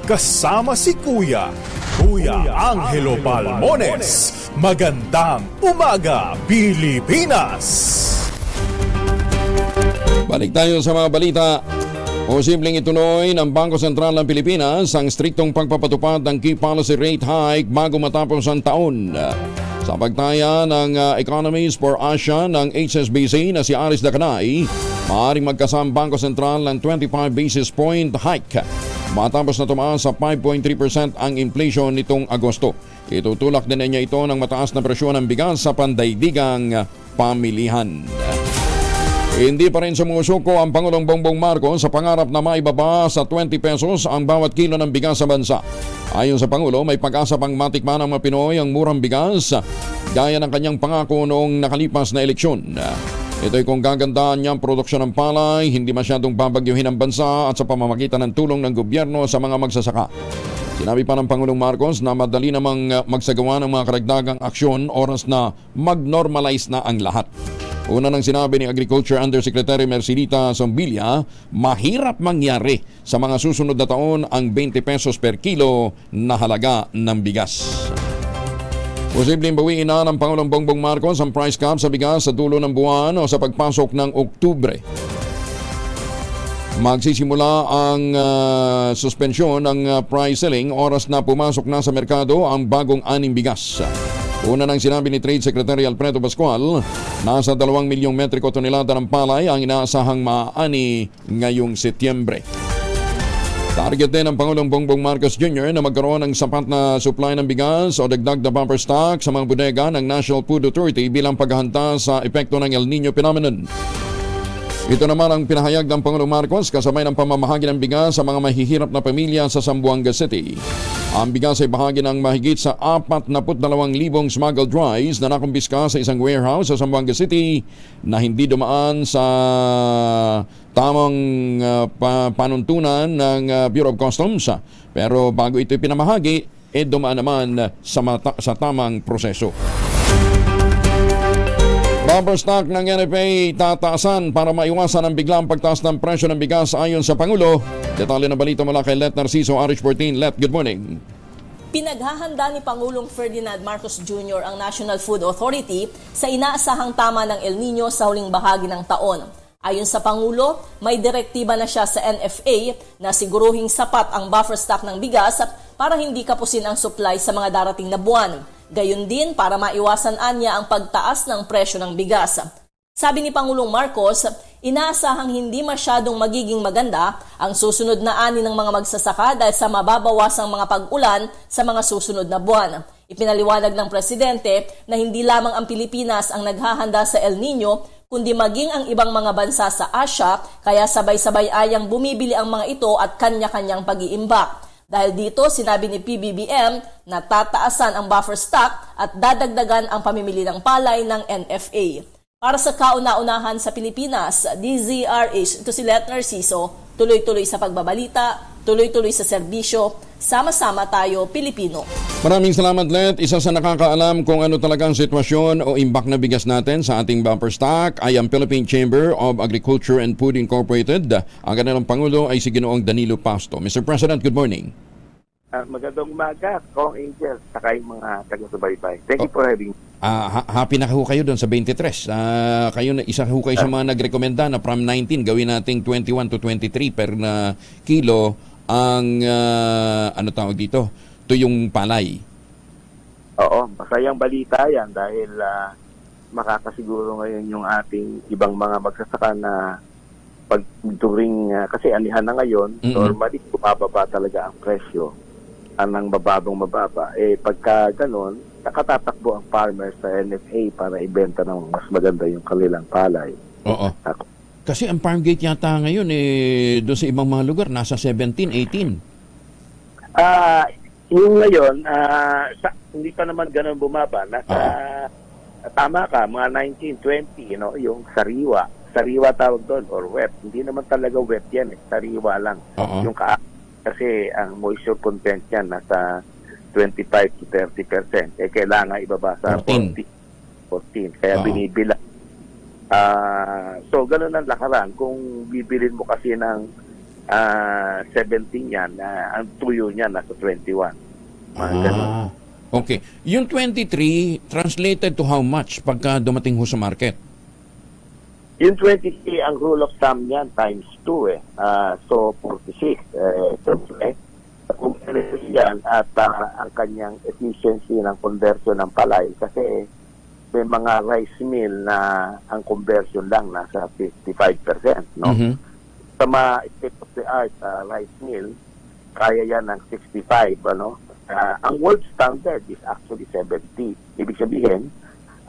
Kasama si Kuya Angelo Palmones. Magandang umaga, Pilipinas! Balik tayo sa mga balita. Posibleng ituloy ng Bangko Sentral ng Pilipinas ang striktong pagpapatupad ng key policy rate hike bago matapos ang taon. Sa pagtaya ng Economist for Asia ng HSBC na si Aris Dacanay, maaaring magkasama ang Bangko Sentral ng 25 basis point hike matapos na tumaas sa 5.3% ang inflation nitong Agosto. Itutulak din niya ito ng mataas na presyon ng bigas sa pandaigdigang pamilihan. Hindi pa rin sumusuko ang Pangulong Bongbong Marcos sa pangarap na maibaba sa 20 pesos ang bawat kilo ng bigas sa bansa. Ayon sa Pangulo, may pag-asa pang matikman ng mga Pinoy ang murang bigas gaya ng kanyang pangako noong nakalipas na eleksyon. Ito'y kung gagandaan niya ang produksyon ng palay, hindi masyadong babagyuhin ang bansa at sa pamamagitan ng tulong ng gobyerno sa mga magsasaka. Sinabi pa ng Pangulong Marcos na madali namang magsagawa ng mga karagdagang aksyon oras na mag-normalize na ang lahat. Una nang sinabi ni Agriculture Undersecretary Mercedita Sombilia, mahirap mangyari sa mga susunod na taon ang 20 pesos per kilo na halaga ng bigas. Posibleng bawiin na ng Pangulong Bongbong Marcos ang price cap sa bigas sa dulo ng buwan o sa pagpasok ng Oktubre. Magsisimula ang suspensyon ng price ceiling oras na pumasok na sa merkado ang bagong aning bigas. Una nang sinabi ni Trade Secretary Alfredo Pascual, nasa 2 milyong metriko tonelada ng palay ang inaasahang maaani ngayong Setyembre. Target din ng Pangulong Bongbong Marcos Jr. na magkaroon ng sapat na supply ng bigas o dagdag na bumper stock sa mga bodega ng National Food Authority bilang paghahanda sa epekto ng El Nino phenomenon. Ito naman ang pinahayag ng Pangulong Marcos kasabay ng pamamahagi ng bigas sa mga mahihirap na pamilya sa Zamboanga City. Ang bigas ay bahagi ng mahigit sa 42,000 smuggled rice na nakumpiska sa isang warehouse sa Zamboanga City na hindi dumaan sa tamang panuntunan ng Bureau of Customs. Pero bago ito pinamahagi, dumaan naman sa tamang proseso. Bumper stock ng NFA tataasan para maiwasan ang biglang pagtaas ng presyo ng bigas ayon sa Pangulo. Detalye ng balita mula kay Let Narciso, Arish 14. Let, good morning. Pinaghahanda ni Pangulong Ferdinand Marcos Jr. ang National Food Authority sa inaasahang tama ng El Nino sa huling bahagi ng taon. Ayon sa Pangulo, may direktiba na siya sa NFA na siguruhing sapat ang buffer stock ng bigas para hindi kapusin ang supply sa mga darating na buwan. Gayon din para maiwasan niya ang pagtaas ng presyo ng bigas. Sabi ni Pangulong Marcos, inaasahang hindi masyadong magiging maganda ang susunod na ani ng mga magsasaka dahil sa mababawasang mga pag-ulan sa mga susunod na buwan. Ipinaliwanag ng Presidente na hindi lamang ang Pilipinas ang naghahanda sa El Nino, kundi maging ang ibang mga bansa sa Asia, kaya sabay-sabay ayang bumibili ang mga ito at kanya-kanyang pag-iimbak. Dahil dito, sinabi ni PBBM na tataasan ang buffer stock at dadagdagan ang pamimili ng palay ng NFA. Para sa kauna-unahan sa Pilipinas, DZRH, ito si Let Narciso, tuloy-tuloy sa pagbabalita, tuloy-tuloy sa serbisyo, sama-sama tayo Pilipino. Maraming salamat, Let. Isa sa nakakaalam kung ano talagang sitwasyon o imbak na bigas natin sa ating bumper stock ay ang Philippine Chamber of Agriculture and Food Incorporated. Ang kanilang Pangulo ay si Ginoong Danilo Pasto. Mr. President, good morning. Magandang umaga, Kong Angel, saka yung mga taga-subaybay. Thank you for having me. Happy na ho kayo doon sa 23. Kayo na isa ho kayo sa mga nagrekomenda na from 19 gawin nating 21 to 23 per na kilo ang ano tawag dito? Ito yung palay. Oo, masayang balita yan dahil makakasiguro ngayon yung ating ibang mga magsasaka na pag during kasi anihan na ngayon, normally bumababa talaga ang presyo. Anang mababa. Pagka ganon, nakatatakbo ang farmers sa NFA para ibenta ng mas maganda yung kanilang palay. Oo. Kasi ang farm gate yata ngayon doon sa ibang mga lugar nasa 17, 18. Yung ngayon, hindi pa naman ganon bumaba. Tama ka, mga 19, 20, yung sariwa. Sariwa tawag doon or wet. Hindi naman talaga wet yan, sariwa lang. Yung kasi ang moisture content yan nasa 25 to 30%. Kailangan ibaba sa 14. Kaya binibilang. So, ganun ang lakaran. Kung bibilin mo kasi ng 17 yan, ang tuyo niya nasa 21. Okay. Yung 23, translated to how much pagka dumating ho sa market? Yung 23, ang rule of thumb niyan, times 2 eh. So, 46. Kung yan at ang kanyang efficiency ng conversion ng palay, kasi may mga rice mill na ang conversion lang nasa 55%, no? Sa mga state-of-the-art rice mill, kaya yan ng 65, ano? Ang world standard is actually 70. Ibig sabihin,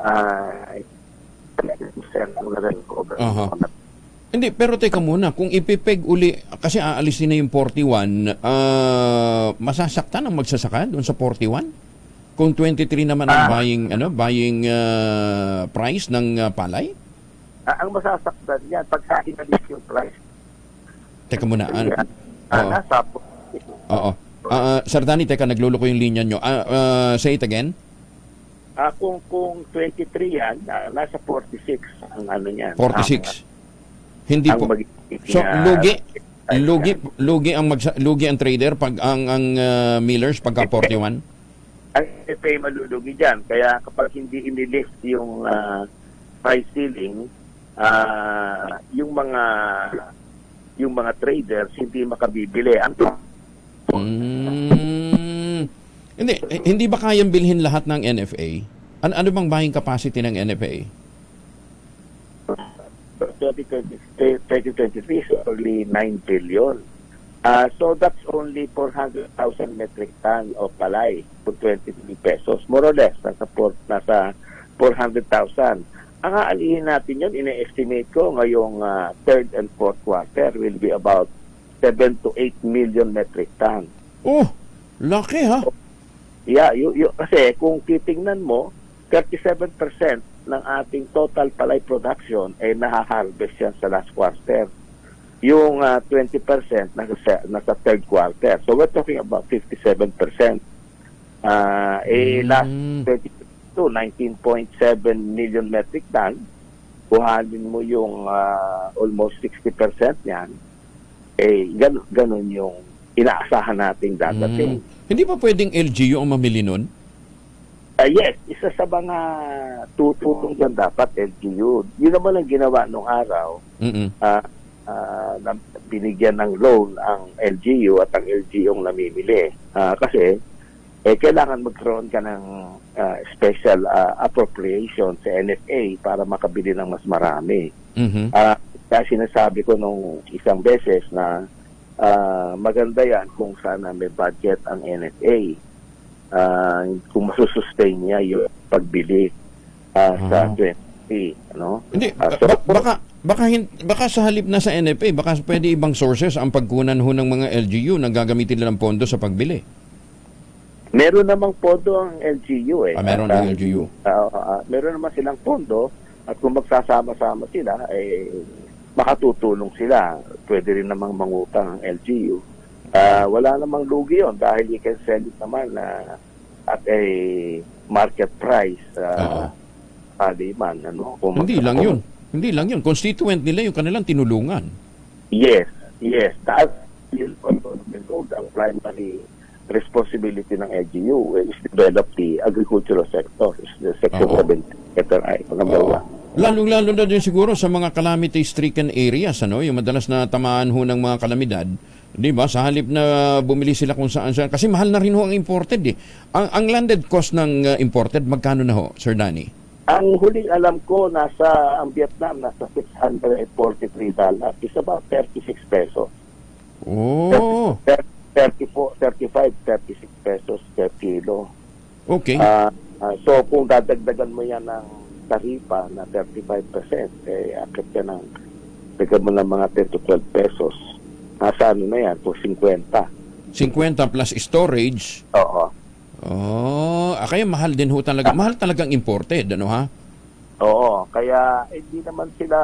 ang na-recover. Hindi, pero teka muna, kung ipipeg uli, kasi aalisin na yung 41, masasaktan ang magsasaka doon sa 41? Kung 23 naman ang buying price ng palay? Ang masasaktan yan, pagka inalis yung price. Teka muna. Nasa Oo. Sir Danny, teka, nagluloko yung linya nyo. Say it again. Kung 23 yan, nasa 46 ang ano niyan. 46. Hindi po. So lugi ang trader pag ang millers pagka 41. Ang FA malulugi diyan. Kaya kapag hindi inilift yung price ceiling, yung mga traders hindi makabibili. Hindi ba kayang bilhin lahat ng NFA? Ano bang buying capacity ng NFA? 2023 is only 9 billion. So that's only 400,000 metric ton of palay for 23 pesos. More or less, nasa 400,000. Ang aalihin natin yun, ina-estimate ko ngayong third and fourth quarter will be about 7 to 8 million metric ton. Oh, laki ha? Yeah, kasi kung titingnan mo, 37% ng ating total palay production ay nahaharvest yan sa last quarter. Yung 20% nasa third quarter. So we're talking about 57%. Last 2022, 19.7 million metric ton. Kuhanin mo yung almost 60% yan. Ganun yung inaasahan nating dadating. Hindi pa pwedeng LGU ang mamili nun? Yes, isa sa mga tutulong dyan dapat LGU. Yun naman ang ginawa nung araw. Binigyan ng loan ang LGU at ang LGU ang namimili. Kasi kailangan magkaroon ka ng special appropriation sa NFA para makabili ng mas marami. Kaya sinasabi ko nung isang beses na maganda yan kung sana may budget ang NFA. Kung masusustain niya yung pagbili sa 20, no? Hindi, baka sa halip na sa NFA, baka pwede ibang sources ang pagkunan ho ng mga LGU na gagamitin nila ng pondo sa pagbili. Meron namang pondo ang LGU eh. Meron ang LGU. Meron naman silang pondo at kung magsasama-sama sila, makatutulong sila. Pwede rin namang mangutang ang LGU. Wala namang lugi yun dahil you can sell it naman at a market price paliman. Hindi lang yun. Constituent nila yung kanilang tinulungan. Yes. Dahil ang primary responsibility ng LGU is develop the agricultural sector. The Section 7 number 1. Lalo na din siguro sa mga calamity-stricken areas, yung madalas na tamaan ho ng mga kalamidad. Di ba? Sa halip na bumili sila kung saan. Kasi mahal na rin ho ang imported eh. Ang landed cost ng imported, magkano na ho, Sir Danny? Ang huling alam ko, ang Vietnam, nasa $643. It's about 36 pesos. Oh! 35, 36 pesos per kilo. Okay. So kung dadagdagan mo yan ng taripa na 35%, akit ka ng mga 10 to 12 pesos. Nasa na yan? Po 50. 50 plus storage? Oo. Kaya mahal din ho talaga. Mahal talagang imported, ha? Oo. Kaya hindi naman sila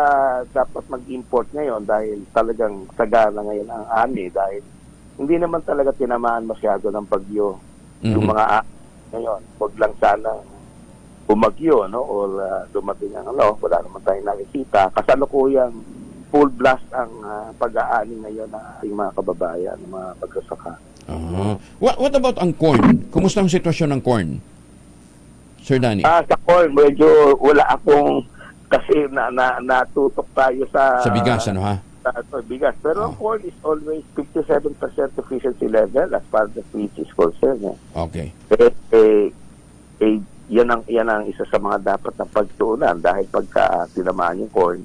dapat mag-import ngayon dahil talagang sagana ngayon ang ani dahil hindi naman talaga tinamaan masyado ng bagyo yung mga ngayon. Huwag lang sana bumagyo, no? Or dumating ang wala naman tayong nakikita. Kasalukuyang full blast ang pag-aani ngayon ng ating mga kababayan, mga pagsasaka. What about ang corn? Kumusta ang sitwasyon ng corn, Sir Danny? Sa corn, medyo wala akong kasi natutok tayo sa bigas, ano ha? Sa bigas. Pero ang corn is always 57% efficiency level as far as the feed is concerned. Okay. Yan ang isa sa mga dapat na pagtuunan dahil pagka tinamaan yung corn,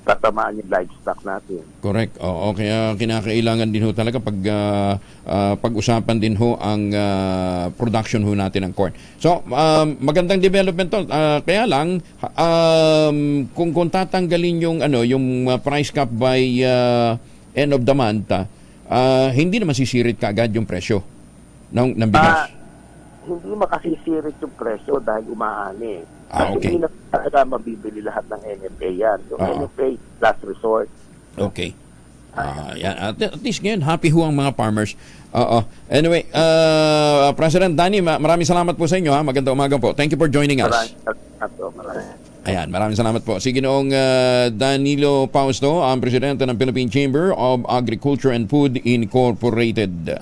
tatamaan yung livestock natin. Correct. Oo, kaya kinakailangan din ho talaga pag-usapan din ho ang production ho natin ng corn. So, magandang development to. Kaya lang kung tatanggalin yung price cap by end of the month, hindi naman sisirit kaagad yung presyo ng bigas. Hindi makasisirit yung presyo dahil umaani. Kasi Okay. hindi na talaga mabibili lahat ng NFA yan. Yung NFA, last resort. Okay. At least ngayon, happy ho ang mga farmers. Anyway, President Danny, maraming salamat po sa inyo. Magandang umaga po. Thank you for joining us. Ayan, maraming salamat po. Si Ginoong Danilo Fausto, ang presidente ng Philippine Chamber of Agriculture and Food Incorporated.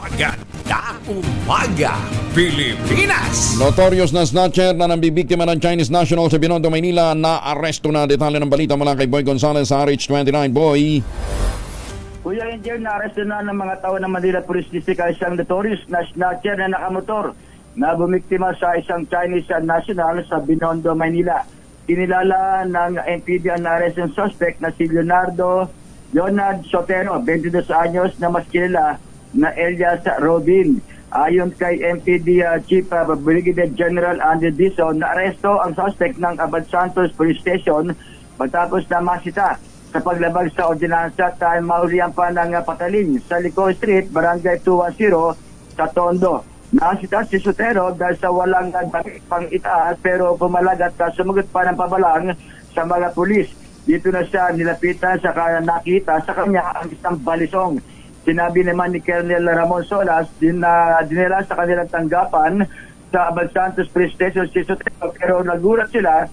Magandang umaga, Pilipinas! Notorious na snatcher na nambibiktima ng Chinese national sa Binondo, Maynila, na-aresto na. Detalye ng balita mula kay Boy Gonzales sa RH29. Boy! Kuya Angel, na-aresto na ng mga tao ng Manila Police District ang isang notorious na snatcher na nakamotor na bumiktima sa isang Chinese national sa Binondo, Maynila. Kinilala ng NPD ang na-arrest ng suspect na si Leonardo Sotero, 22 anyos, na mas kilala na Elias Rodin. Ayon kay MPD Chief Brigadier General Andy Dizon, na-aresto ang suspect ng Abad Santos Police Station matapos na masita sa paglabag sa ordinansa at maurihan pa ng patalim sa Lico Street, Barangay 210 sa Tondo. Nasita si Sotero dahil sa walang pang itaas pero pumalag at sumagot pa ng pabalang sa mga pulis. Dito na siya nilapitan sa nakita sa kanya ang isang balisong. Sinabi naman ni Colonel Ramon Solas dinala sa kanilang tanggapan sa Abad Santos Police Station si Sotero, pero nagulat sila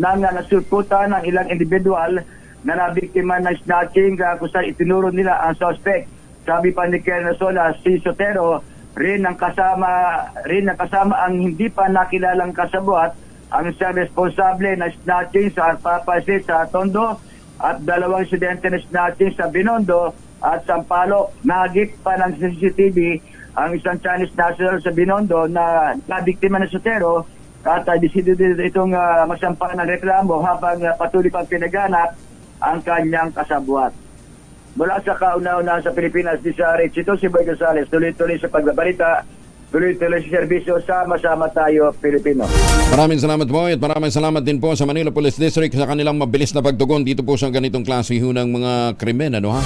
nang nasulputan ng ilang individual na nabiktima ng snatching kung saan itinuro nila ang suspect. Sabi pa ni Colonel Solas, si Sotero rin ang kasama ang hindi pa nakilalang kasabwat ang isang responsable na snatching sa Papasit sa Tondo at dalawang insidente na snatching sa Binondo at Sampaloc. Nagip pa ng CCTV ang isang Chinese national sa Binondo na nabiktima ng Sotero at decidido itong magsampa ng reklamo habang patuloy pang pinaganap ang kanyang kasabwat. Mula sa kauna-una sa Pilipinas, di sa RH, ito si Boy Gonzales, tuloy-tuloy sa pagbabalita, tuloy-tuloy sa serbisyo, sama-sama tayo Pilipino. Maraming salamat po at maraming salamat din po sa Manila Police District sa kanilang mabilis na pagtugon dito po sa ganitong klase ng mga krimen, ano ha?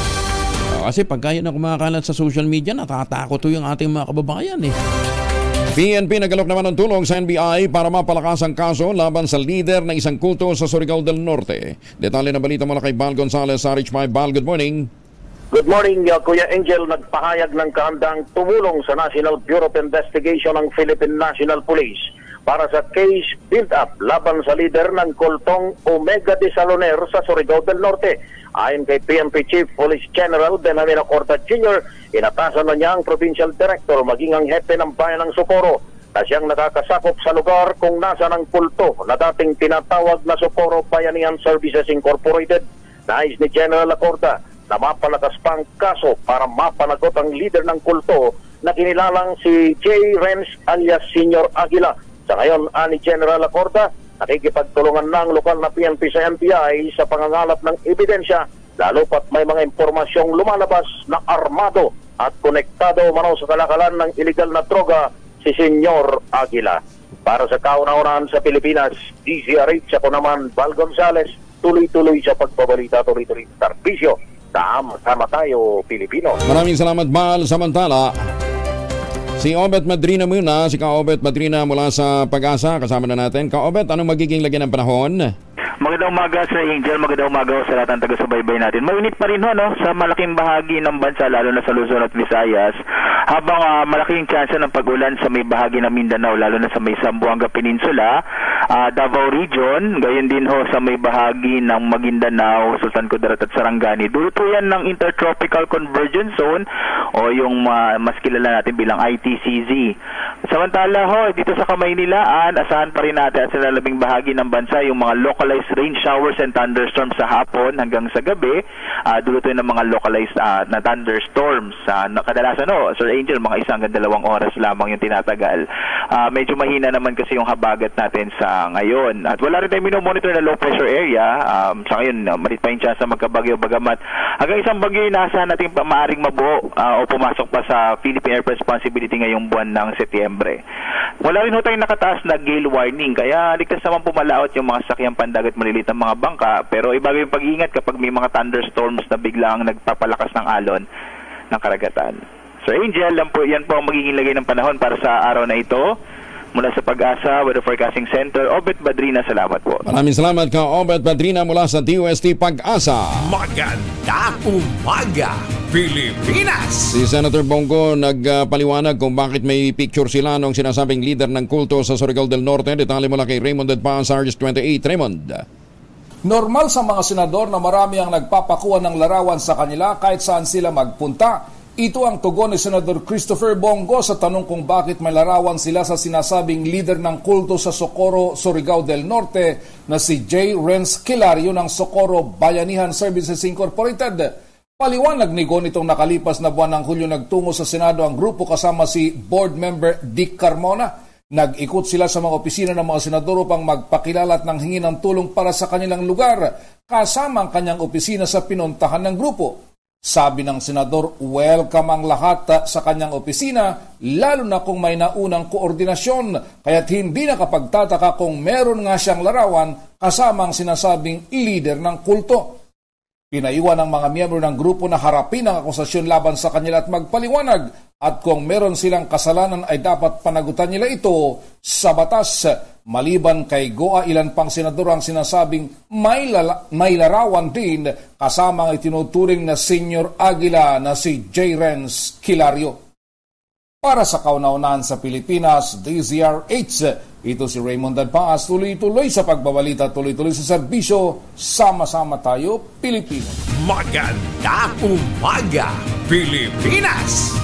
Kasi pagka yan na kumakalat sa social media, natatakot to yung ating mga kababayan eh. PNP nagalok naman ng tulong sa NBI para mapalakas ang kaso laban sa leader ng isang kulto sa Surigao del Norte. Detalye ng balita mula kay Bal Gonzales sa RH5. Bal, good morning. Good morning, Kuya Angel. Nagpahayag ng kahandang tumulong sa National Bureau of Investigation ng Philippine National Police para sa case build-up laban sa leader ng kultong Omega de Saloner sa Surigao del Norte. Ayon kay PNP Chief Police General Benjamin Acorta Jr., inatasan na niya ang Provincial Director maging ang hepe ng bayan ng Socorro na siyang nakakasakop sa lugar kung nasa ng kulto na dating tinatawag na Socorro Bayanihan Services Incorporated. Nais ni General Acorta na mapalakas pang kaso para mapanagot ang leader ng kulto na kinilalang si J. Renz alias Senior Aguila. Sa ngayon, ani General Acorta, nakikipagtulungan ng lokal na PNP sa NBI sa pangangalap ng ebidensya, lalo pat may mga impormasyong lumalabas na armado at konektado manaw sa kalakalan ng iligal na droga si Senyor Aguila. Para sa kauna-unahan sa Pilipinas, DZRH, ako naman, Val Gonzales, tuloy-tuloy sa pagbabalita, tuloy-tuloy sa serbisyo. Sama tayo, Pilipino. Maraming salamat, Bal. Samantala, si Obet Madrina muna, si Ka-Obet Madrina mula sa Pag-asa, kasama na natin. Ka-Obet, anong magiging lagyan ng panahon? Magandang umaga sa Angel, magandang umaga sa lahat ng taga-subaybay natin. Mainit pa rin no, sa malaking bahagi ng bansa, lalo na sa Luzon at Visayas, habang malaking tsansa ng pag-ulan sa may bahagi ng Mindanao, lalo na sa may Zamboanga Peninsula. Davao Region, gayon din ho sa may bahagi ng Maguindanao, Sultan Kudarat at Sarangani. Dulo po yan ng Intertropical Convergence Zone o yung mas kilala natin bilang ITCZ. Samantala ho, dito sa Kamaynilaan, asahan pa rin natin at sa lalabing bahagi ng bansa yung mga localized rain showers and thunderstorms sa hapon hanggang sa gabi. Dulo to ng mga localized na thunderstorms. Kadalasan Sir Angel, mga 1 hanggang 2 oras lamang yung tinatagal. Medyo mahina naman kasi yung habagat natin sa ngayon. At wala rin tayong minomonitor na low pressure area. Sa ngayon, malit pa yung chance na magkabagyo, bagamat hanggang isang bagyo yung naasahan natin maaaring mabuo o pumasok pa sa Philippine Air Responsibility ngayong buwan ng Setyembre. Wala rin ho tayong nakataas na gale warning, kaya ligtas naman pumalaot yung mga sakyang pandagat maliliit ng mga bangka, pero ibago yung pag-iingat kapag may mga thunderstorms na biglang nagpapalakas ng alon ng karagatan. Sir Angel, yan po ang magiging lagay ng panahon para sa araw na ito. Mula sa Pag-asa Weather Forecasting Center, Obet Badrina, salamat po. Maraming salamat ka, Obet Badrina, mula sa DOST Pag-asa. Magandang umaga, Pilipinas! Si Senator Bongo nagpaliwanag kung bakit may picture sila nung sinasabing leader ng kulto sa Surigao del Norte. Detalye mula kay Raymond Adpaz, Argus 28. Raymond. Normal sa mga senador na marami ang nagpapakuha ng larawan sa kanila kahit saan sila magpunta. Ito ang tugon ni Senator Christopher Bongo sa tanong kung bakit may larawan sila sa sinasabing leader ng kulto sa Socorro, Surigao del Norte na si J. Renz Kilario ng Socorro Bayanihan Services Incorporated. Paliwanag ni Gon itong nakalipas na buwan ng Hulyo nagtungo sa Senado ang grupo kasama si board member Dick Carmona. Nag-ikot sila sa mga opisina ng mga senador upang magpakilala at nang hingi ng tulong para sa kanilang lugar kasama ang kanyang opisina sa pinuntahan ng grupo. Sabi ng senador, welcome ang lahat sa kanyang opisina, lalo na kung may naunang koordinasyon, kaya't hindi nakapagtataka kung meron nga siyang larawan kasama ang sinasabing leader ng kulto. Pinaiwan ng mga miyembro ng grupo na harapin ang akusasyon laban sa kanila at magpaliwanag, at kung meron silang kasalanan ay dapat panagutan nila ito sa batas. Maliban kay Goa, ilan pang senador ang sinasabing may larawan din kasama ang itinuturing na Senior Aguila na si J. Renz Kilario. Para sa kauna-unahan sa Pilipinas, DZRH, ito si Raymond Adpaz, tuloy-tuloy sa pagbabalita, tuloy-tuloy sa serbisyo, sama-sama tayo, Pilipino. Magandang umaga, Pilipinas!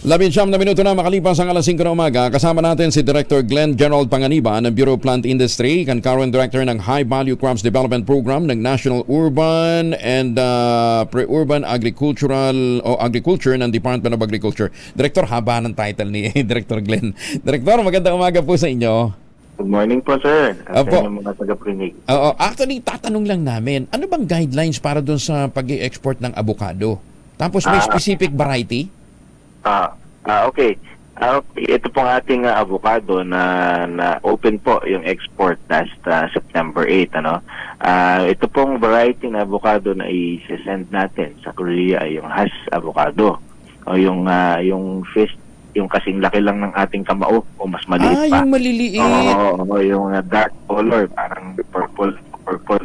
19 na minuto na makalipas ang alas 5 na umaga. Kasama natin si Director Glenn Gerald Panganiban ng Bureau of Plant Industry, Current Director ng High Value Crops Development Program ng National Urban and Pre-Urban Agricultural o Agriculture ng Department of Agriculture. Director, haba ng title ni Director Glenn. Director, magandang umaga po sa inyo. Good morning po, sir. At Opo. sa mga taga-prinig. Actually, tatanong lang namin, ano bang guidelines para doon sa pag-i-export ng avocado? Tapos may specific variety? Okay. Ito pong ating avocado na open po yung export last September 8, ano. Ito pong variety na avocado na i-send natin sa Korea ay yung hass avocado. O yung fish, yung kasing laki lang ng ating kamao o mas maliit pa. Yung maliliit. Oo, yung dark color, parang purple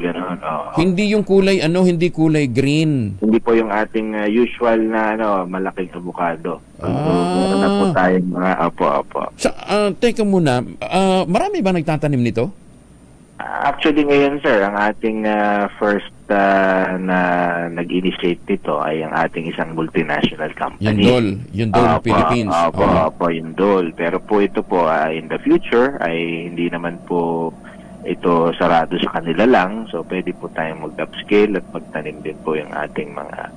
gano'n. Hindi yung kulay hindi kulay green. Hindi po yung ating usual na malaking avocado. Meron na po tayong mga apo. Teka muna, marami ba nagtatanim nito? Actually ngayon, sir, ang ating first na nag-initiate nito ay ang ating isang multinational company. Yung Dole Philippines. Opo, yung Dole. Pero po ito po in the future ay hindi naman po ito sarado sa kanila lang. So pwede po tayong mag-upscale at magtanim din po yung ating mga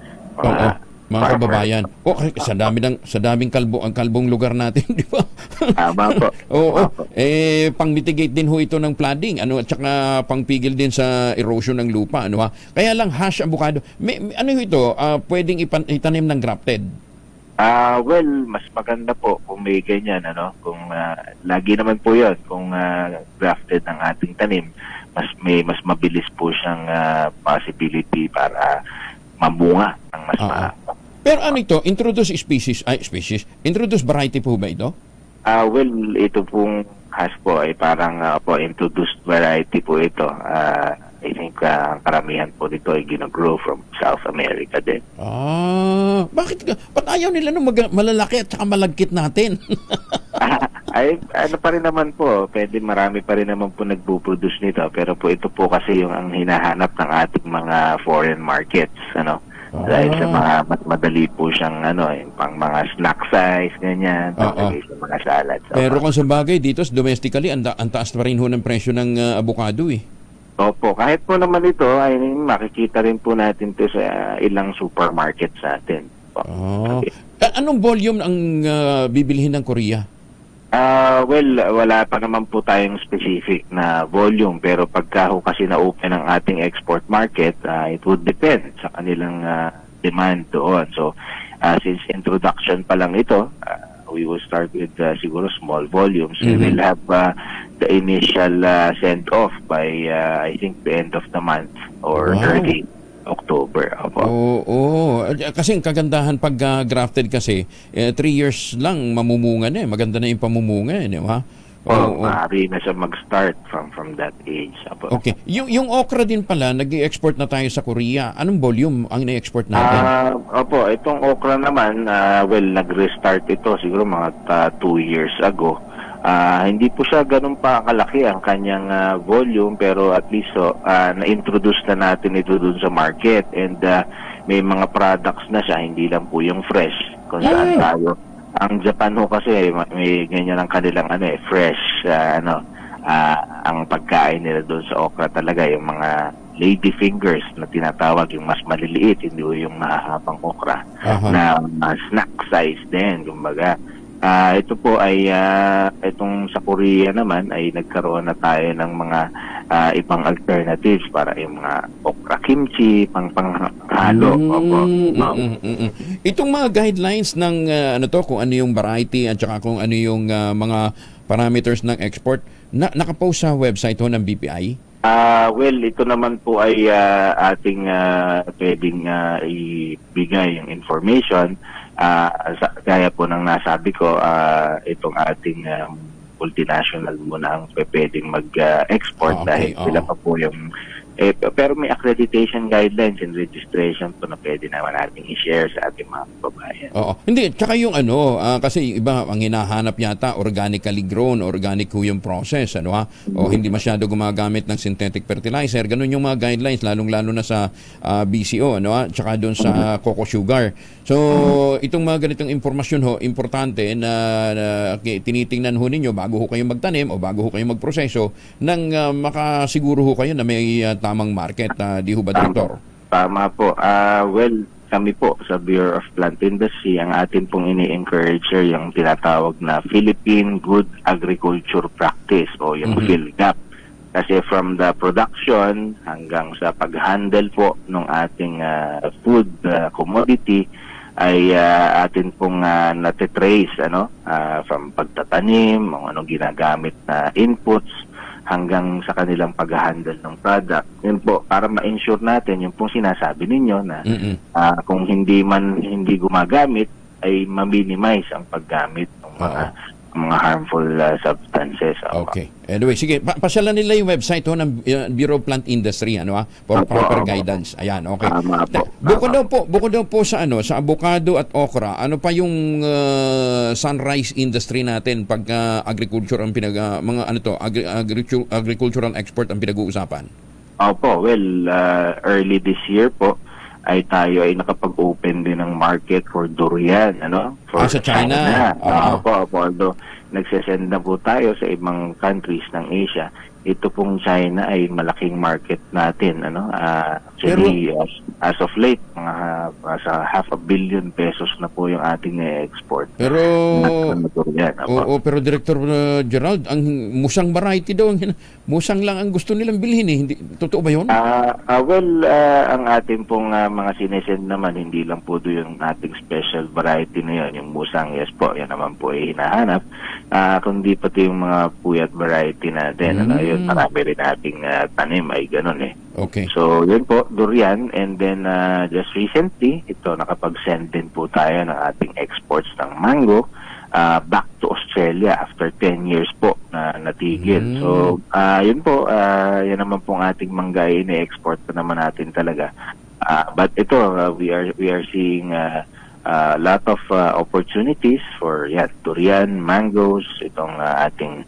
kababayan. Sa daming kalbong lugar natin, di ba? Tama po. Pang-mitigate din ho ito ng flooding, at saka pangpigil din sa erosion ng lupa, Kaya lang hash avocado. Ito, pwedeng itanim ng grafted? Well, mas maganda po kung may ganyan, kung lagi naman po 'yon, kung grafted ng ating tanim, mas mabilis po siyang possibility para mamunga ng mas Pero ito, introduce introduce variety po ba ito? Well, ito pong hash po ay parang introduced variety po ito. I think karamihan po dito ay ginagrow from South America din. Ba't ayaw nila nung malalaki at saka malagkit natin? Ay, ano pa rin naman po, marami pa rin naman po nagpo-produce nito, pero po ito po kasi yung ang hinahanap ng ating mga foreign markets, ano. Dahil sa mga mas madali po siyang yung pang mga snack size, ganyan, pagkagay sa mga salad. So, pero kung sa bagay, dito domestically, ang taas pa rin ho ng presyo ng avocado eh. Opo, kahit po naman ito, ay makikita rin po natin ito sa ilang supermarkets natin. Okay. Anong volume ang bibilhin ng Korea? Well, wala pa naman po tayong specific na volume, pero pagka ho kasi na-open ang ating export market, it would depend sa kanilang demand doon. So, since introduction pa lang ito, we will start with siguro small volumes. We will have the initial send-off by, I think, the end of the month or early October. Kasi ang kagandahan pag grafted kasi 3 years lang mamumunga na eh. Maganda na yung pamumunga eh, di ba? Maaari na siya mag-start from that age. Okay. Yung okra din pala, nag-i-export na tayo sa Korea. Anong volume ang na-export natin? Itong okra naman, nag-restart ito siguro mga 2 years ago. Hindi po siya ganun pa kalaki ang kanyang volume, pero at least na-introduce na natin ito dun sa market, and may mga products na siya, hindi lang po yung fresh kung saan tayo. Ang Japan ho kasi may ganyan ang kanilang fresh ang pagkain nila doon sa okra talaga, yung mga lady fingers na tinatawag, yung mas maliliit, hindi yung mahahabang okra na snack size din, kumbaga. Ito po ay itong sa Korea naman ay nagkaroon na tayo ng mga ibang alternatives para yung mga okra kimchi, panghalo. Itong mga guidelines ng kung ano yung variety at saka kung ano yung mga parameters ng export, nakapost sa website ho ng BPI? Ito naman po ay ating pwedeng ibigay yung information. Gaya po ng nasabi ko, itong ating multinational muna ang pwedeng mag-export dahil sila pa po yung pero may accreditation guidelines and registration po na pwede naman natin i-share sa ating mga kababayan. Hindi, tsaka yung kasi iba ang hinahanap yata organically grown, organic ho yung process, o hindi masyado gumagamit ng synthetic fertilizer, ganun yung mga guidelines, lalong-lalo na sa BCO, tsaka doon sa cocoa sugar. So, itong mga ganitong impormasyon ho, importante na tinitingnan ho ninyo bago ho kayo magtanim o bago ho kayo magproseso nang makasiguro ho kayo na may tamang market, di ho ba, Director? Tama po. Kami po sa Bureau of Plant Industry, ang atin pong ini-encourage yung tinatawag na Philippine Good Agriculture Practice o yung PhilGAP. Kasi from the production hanggang sa pag-handle po ng ating food commodity ay atin pong natitrace from pagtatanim, anong ginagamit na inputs, hanggang sa kanilang pag-handle ng product. Yun po, para ma-ensure natin yung pong sinasabi ninyo na kung hindi gumagamit, ay ma-minimize ang paggamit ng mga harmful substances. Okay. Anyway, sige, pasyalan nila yung website ng Bureau of Plant Industry for proper guidance. Ayan, okay. Bukod daw po sa sa avocado at okra, ano pa yung sunrise industry natin pag agriculture ang agricultural export ang pinag-uusapan? Early this year po ay tayo ay nakapag-open din ng market for durian, for sa China. Although nagsesend na po tayo sa ibang countries ng Asia, ito pong China ay malaking market natin, actually, as of late, sa 500 million pesos na po yung ating export. Pero pero Director Gerald, ang musang variety daw, musang lang ang gusto nilang bilhin hindi totoo ba yun? Ang ating pong mga sinesend naman, hindi lang po doon yung ating special variety na yun, yung musang, yes po, yan naman po ay hinahanap, kundi pati yung mga puyat variety natin, yun, marami rin ating tanim ay ganun Okay. So, yun po, durian, and then just recently, ito, nakapag-send din po tayo ng ating exports ng mango back to Australia after 10 years po na natigil. So, yun po, yan naman pong ating mangga i-export pa naman natin talaga. But ito, we are seeing lot of opportunities for durian, mangoes, itong ating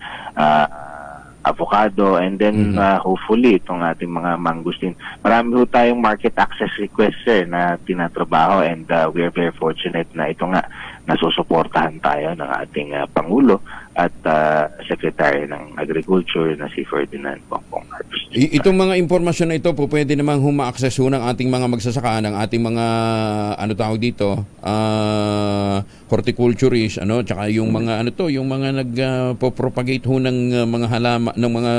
avocado, and then hopefully itong ating mga mangosteen. Marami ho tayong market access requests, sir, na tinatrabaho, and we are very fortunate na ito nga nasusuportahan tayo ng ating Pangulo at Secretary ng Agriculture na si Ferdinand Bongbong Marcos. Itong mga impormasyon na ito po pwede namang huma-access ng ating mga magsasaka, ng ating mga horticulturist, tsaka yung mga yung mga nagpo-propagate ho ng mga halaman, ng mga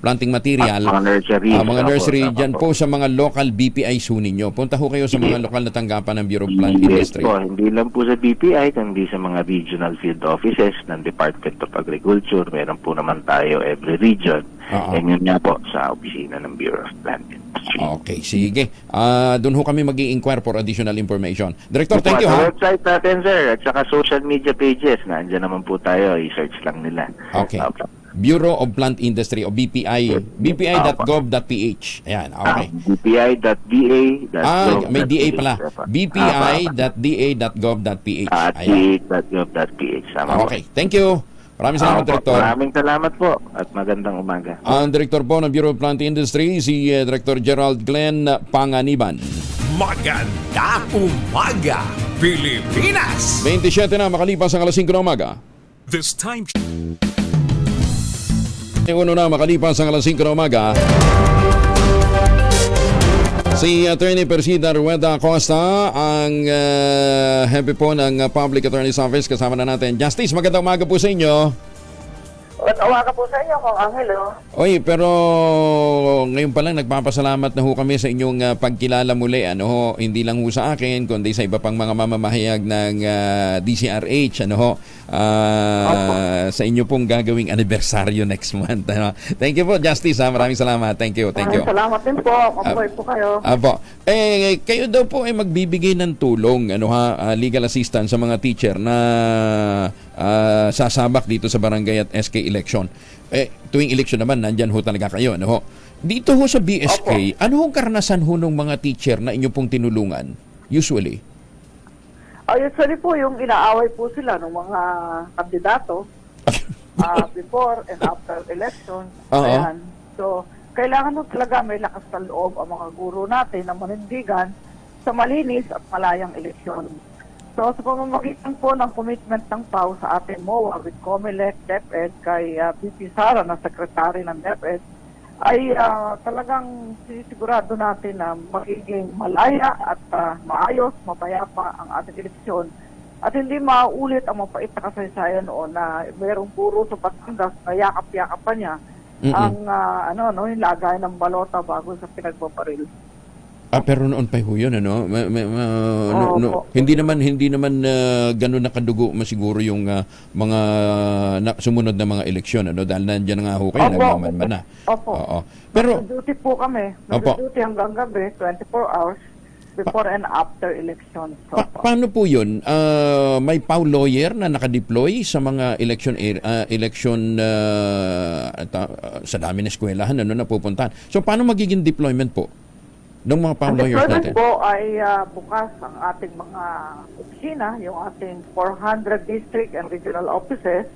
planting material, mga nursery dyan po sa mga local BPIs ho ninyo. Punta ho kayo sa mga lokal na tanggapan ng Bureau of Plant Industry. Hindi lang po sa BPI, kundi sa mga regional field offices ng Department of Agriculture. Meron po naman tayo every region. And yun nga po sa opisina ng Bureau of Plant Industry. Okay, sige. Doon ho kami mag-i-inquire for additional information. Director, thank you. Sa website natin, sir, at saka social media pages, nandiyan naman po tayo. I-search lang nila. Okay. Bureau of Plant Industry o BPI. BPI.gov.ph. Ayan, okay. BPI.da.gov.ph. May DA pala. BPI.da.gov.ph. DA.gov.ph. Okay, thank you. Maraming salamat, Director. Maraming salamat po at magandang umaga. Ang Director po ng Bureau of Plant Industry, si Director Gerald Glenn Panganiban. Magandang umaga, Pilipinas! 27 na makalipas ang alas 5 ng umaga. This time... Uno na makalipas ang alas 5 ng umaga. Si Attorney Persida Rueda Acosta, ang hepe po ng Public Attorney's Office, kasama na natin. Justice, magandang umaga po sa inyo. Umaga po sa inyo, Kong Angelo. Oy, pero ngayon pa lang nagpapasalamat na ho kami sa inyong pagkilala muli. Hindi lang ho sa akin, kundi sa iba pang mga mamamahayag ng DCRH. Sa inyo pong gagawing anibersaryo next month. Thank you po, Justice. Maraming salamat. Thank you. Salamat din po. Mabuhay po kayo. Kayo daw po ay magbibigay ng tulong, legal assistance sa mga teacher na sasabak dito sa barangay at SK election. Tuwing election naman, nandyan ho talaga kayo. Dito ho sa BSK, ano hong karanasan ho ng mga teacher na inyo pong tinulungan? Usually? Usually po, yung inaaway po sila ng mga kandidato before and after election. Ayan. So, kailangan po talaga may lakas ng loob ang mga guro natin na manindigan sa malinis at malayang eleksyon. So, sa pamamagitan po ng commitment ng PAO sa ating MOA with COMELEC, DepEd, kay VP Sara na Secretary ng DepEd, ay talagang sinisigurado natin na magiging malaya at maayos, mapayapa ang ating eleksyon. At hindi maulit ang mapait na kasaysayan noon na mayroong puro sa Batangas na yakap-yakapan niya ang yung lagay ng balota bago sa pinagpaparil. Pero noon pa ho yun, hindi naman gano'n nakadugo masiguro yung mga sumunod na mga eleksyon, dahil nandiyan nga ho kayo, nagmamanman na. Opo. Pero nag-duty po kami. Nag-duty hanggang gabi, 24 hours before and after election. Paano po yun? May PAO lawyer na nakadeploy sa mga election sa dami na eskwelahan na pupuntahan. So, paano magiging deployment po ng mga PAO lawyers natin? Ang deployment po ay bukas ang ating mga opisina, yung ating 400 district and regional offices,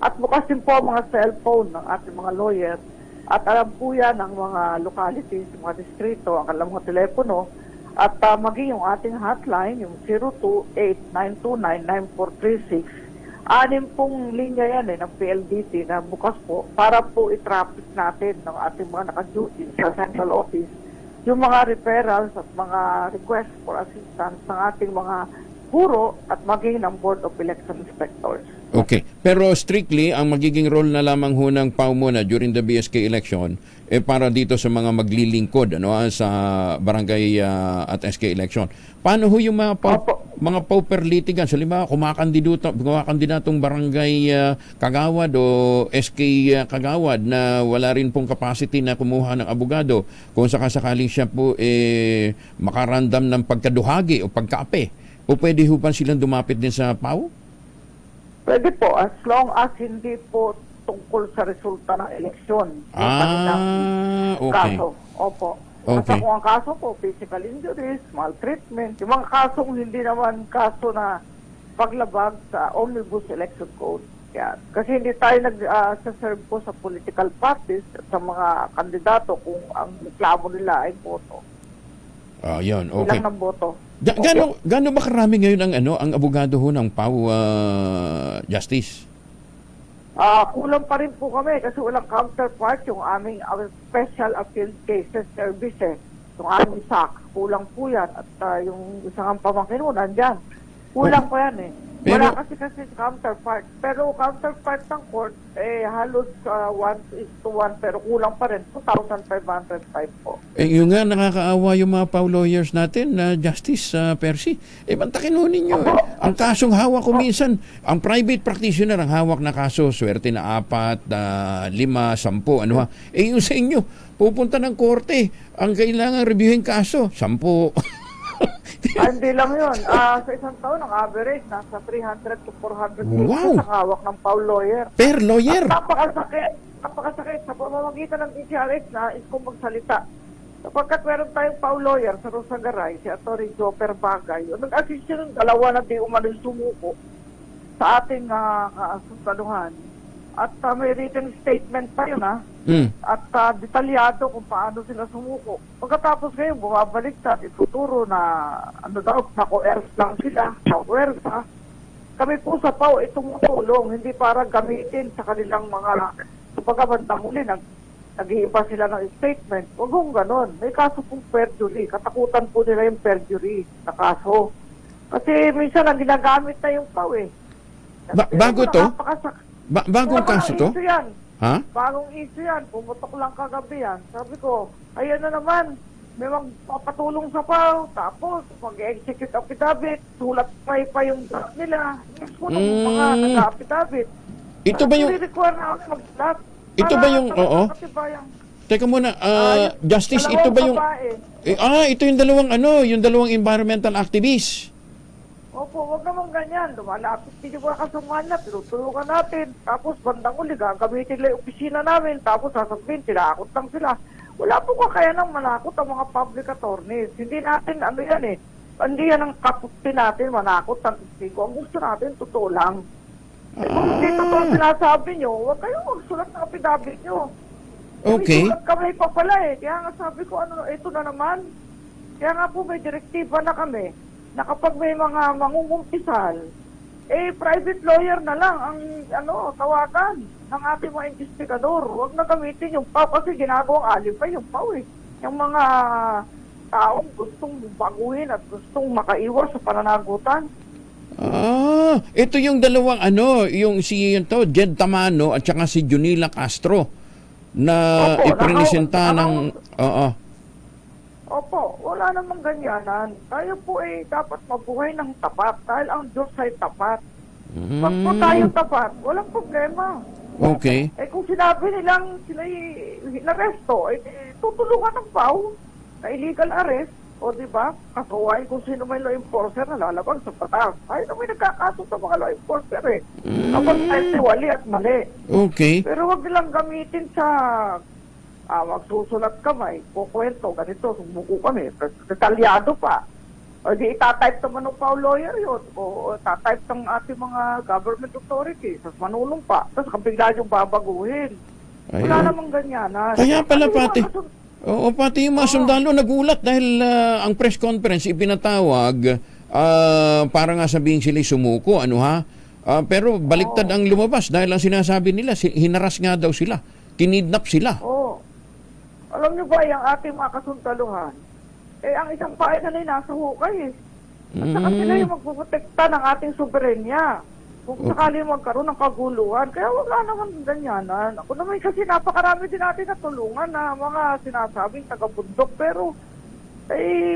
at bukas din po ang mga cellphone ng ating mga lawyers, at alam po yan ng mga localities, mga distrito, ang kanilang mga telepono, at maging yung ating hotline, yung 028-929-9436. 6 pong linya yan ng PLDT na bukas po para po i-traffic natin ng ating mga naka-duty sa central office yung mga referrals at mga requests for assistance ng ating mga guro at maging ng Board of Election Inspectors. Okay. Pero strictly, ang magiging role na lamang ho ng PAO muna during the BSK election para dito sa mga maglilingkod sa barangay at SK election. Paano ho yung mga PAO perlitigan? Halimbawa, kumakandidatong barangay kagawad o SK kagawad na wala rin pong capacity na kumuha ng abogado kung sakasakaling siya po makarandam ng pagkaduhagi o pagkaape. O pwede ho ba silang dumapit din sa PAO? Pwede po, as long as hindi po tungkol sa resulta ng eleksyon. Okay. Kaso. Opo. Basta kung ang kaso po, physical injuries, maltreatment, yung mga kasong hindi naman kaso na paglabag sa Omnibus Election Code. Yan. Kasi hindi tayo nag-serve po sa political parties at sa mga kandidato kung ang reklamo nila ay boto. Yun, okay. Ilang ng boto. Gaano ba karami ngayon ang abogado ho ng PAW Justice? Kulang pa rin po kami kasi walang counterpart yung aming Special Appeal Cases Service. Yung aming SAC, kulang po yan. At yung isang pamangkin mo, nandyan. Kulang pa yan Wala kasi counterpart. Pero counterpart ng court, halos 1:1 pero kulang pa rin. 2,505 po. Yung nga, nakakaawa yung mga PAW lawyers natin na Justice Percy. Bantakin ho ninyo. Ang kasong hawak ko minsan, ang private practitioner ang hawak na kaso, swerte na 4, 5, 10, ano ha. Yung sa inyo, pupunta ng korte, ang kailangan reviewin kaso, 10. Hindi lang yun. Sa isang taon, ang average, nasa 300 to 400 cases ang hawak ng PAW lawyer. Per lawyer? At napakasakit sa pamamagitan ng DCRH na is kung magsalita. Sapagkat meron tayong PAW lawyer sa Rosagaray, si Atty. Joper Bagay. Nag-assist siya ng dalawa na di umano'y sumuko sa ating kasuntaluhan. At may written statement pa yun At detalyado kung paano sila sumuko. Pagkatapos ngayon, bumabalik sa ituturo na na-coerce lang sila, na-coerce Kami po sa PAW tumutulong, hindi para gamitin sa kanilang mga pagkabandang huli, nag-iiba sila ng statement. Huwag kong ganon. May kaso pong perjury. Katakutan po nila yung perjury na kaso. Kasi minsan ang ginagamit na yung PAW bago to? Bagong kaso to? Yan. Ha? Bagong issue yan. Pumutok lang kagabi yan. Sabi ko, ayan na naman. May magpapatulong sa PAW. Tapos, mag-execute affidavit. Sulat pa yung draft nila. Mismo ng mga nag-affidavit. Ito ba yung... Ito ba yung... Oo. Teka muna. Justice, ito ba yung... ito yung dalawang yung dalawang environmental activists. Opo, wag naman ganyan. Lumalapit din yung mga kasungan na, tinutulungan natin. Tapos bandang uli, gagamitin lang yung opisina namin. Tapos sasabihin, tinakot lang sila. Wala po kakayanang manakot ang mga public attorneys. Hindi natin, hindi yan ang kaputi natin, manakot ang testigo. Ang gusto natin, totoo lang. Kung hindi totoo sinasabi nyo, huwag kayong magsulat ng affidavit nyo. Okay. May sulat kami pa pala Kaya nga sabi ko, ito na naman. Kaya nga po may direktiba na kami na kapag may mga mangungumpisal, private lawyer na lang ang tawagan ng ating mga investigador. Huwag na gamitin yung PAW kasi ginagawang alipay yung PAW Yung mga taong gustong baguhin at gustong makaiwas sa pananagutan. Ito yung dalawang yung si Jed Tamano at saka si Junila Castro na ipresenta ng... Opo, wala namang ganyanan. Tayo po dapat mabuhay ng tapat dahil ang Diyos ay tapat. Pag po tayo tapat, walang problema. Okay. Kung sinabi nilang sila'y inaresto, tutulungan ng PAW na illegal arrest, o diba, kasuwain kung sino may law enforcer na lalabag sa batas. Ay, may nagkakaso sa mga law enforcer kapag tayo wali at mali. Okay. Pero wag nilang gamitin sa... magsusulat kamay, kukwento, ganito, sumuko kami, detalyado pa. O di itatype naman ng PAW lawyer yun, o itatype ng ating mga government authorities, tapos manulong pa, tapos kabigla yung babaguhin. Wala namang ganyanan. Kaya pala pati yung mga sundalo nagulat dahil ang press conference ipinatawag para nga sabihin sila sumuko, pero baliktad ang lumabas dahil ang sinasabi nila, hinaras nga daw sila, kinidnap sila. Alam niyo ba, yung ating mga kasuntaluhan, ang isang pain na nasa hukay At saka sila yung magpuprotekta ng ating soberenya. Kung sakali magkaroon ng kaguluhan, kaya wala naman ganyanan. Ako naman kasi napakarami din natin natulungan na mga sinasabing taga-bundok, pero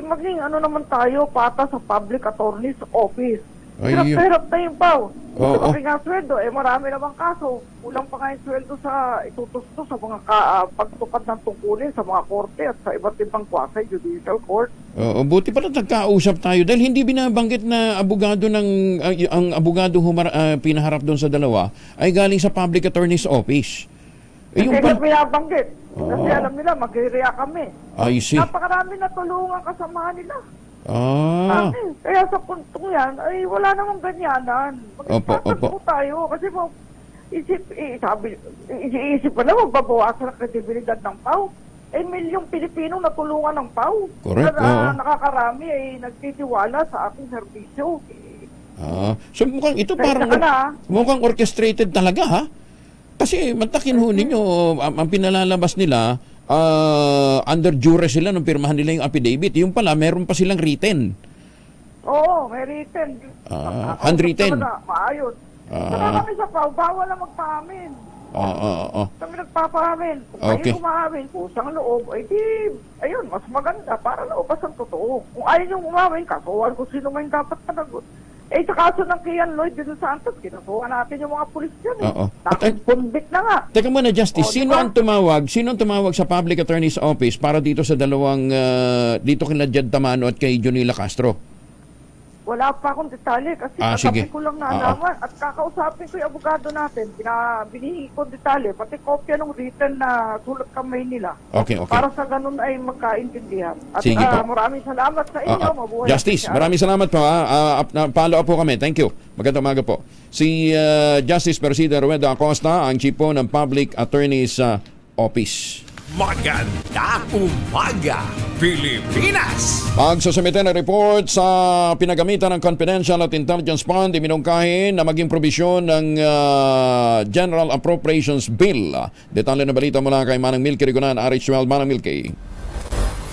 maging naman tayo pata sa public attorney's office. Hirap na yung PAW. Kasi nga sweldo, marami namang kaso. Kulang pa nga yung sweldo sa itutusto sa mga pagtupad ng tungkulin sa mga korte at sa iba't ibang klase, judicial court. Buti pala nagkausap tayo dahil hindi binabanggit na abogado ang abogado pinaharap doon sa dalawa ay galing sa public attorney's office. Hindi na pinabanggit. Kasi alam nila, mag-react kami. I see. Napakarami na tulungan kasamahan nila. Kaya sa puntong yan, ay wala namang ganyanan. Mag-ipatas po tayo. Kasi po, isip pa na, magbabawasan ang kredibilidad ng PAW. Milyong Pilipino natulungan ng PAW. Correct. Nakakarami ay nagtitiwala sa aking serbisyo. So mukhang ito mukhang orchestrated talaga, ha? Kasi mantakin ho ninyo, ang pinalalabas nila, under duress sila nung pirmahan nila yung affidavit. Yung pala, meron pa silang written. Oo, may written. Handwritten. Maayos. Saka kami sa PAW, bawal na magpaamin. Kami nagpapaamin. Kung kayo umaamin, kusang loob, ayun, mas maganda para naubas ang totoo. Kung ayaw nyo umamin, kasuhan kung sino man dapat managot. Sa kaso ng Kian Lloyd dito sa Santos, kinasuhan natin yung mga pulis dyan. Nakipundit na nga. Teka muna, Justice, sino ang tumawag sa Public Attorney's Office para dito sa dalawang, dito kina Jed Tamano at kay Jonila Castro? Wala pa akong detalye kasi katabi ko lang naalaman at kakausapin ko yung abogado natin. Binihingi ko detalye, pati kopya ng written na sulat kamay nila. Okay. Para sa ganun ay magkaintindihan. At maraming salamat sa inyo. Mabuhay. Justice, maraming salamat po. Follow up po kami. Thank you. Magandang umaga po. Si Justice Persida Rueda Acosta, ang chief po ng Public Attorney's Office. Magandang umaga, Pilipinas! Pagsusumite ng report sa pinagamitan ng confidential at intelligence fund, iminungkahin na maging probisyon ng General Appropriations Bill. Detalye na balita mula kay Manang Milky Rigunan, RH12. Manang Milky.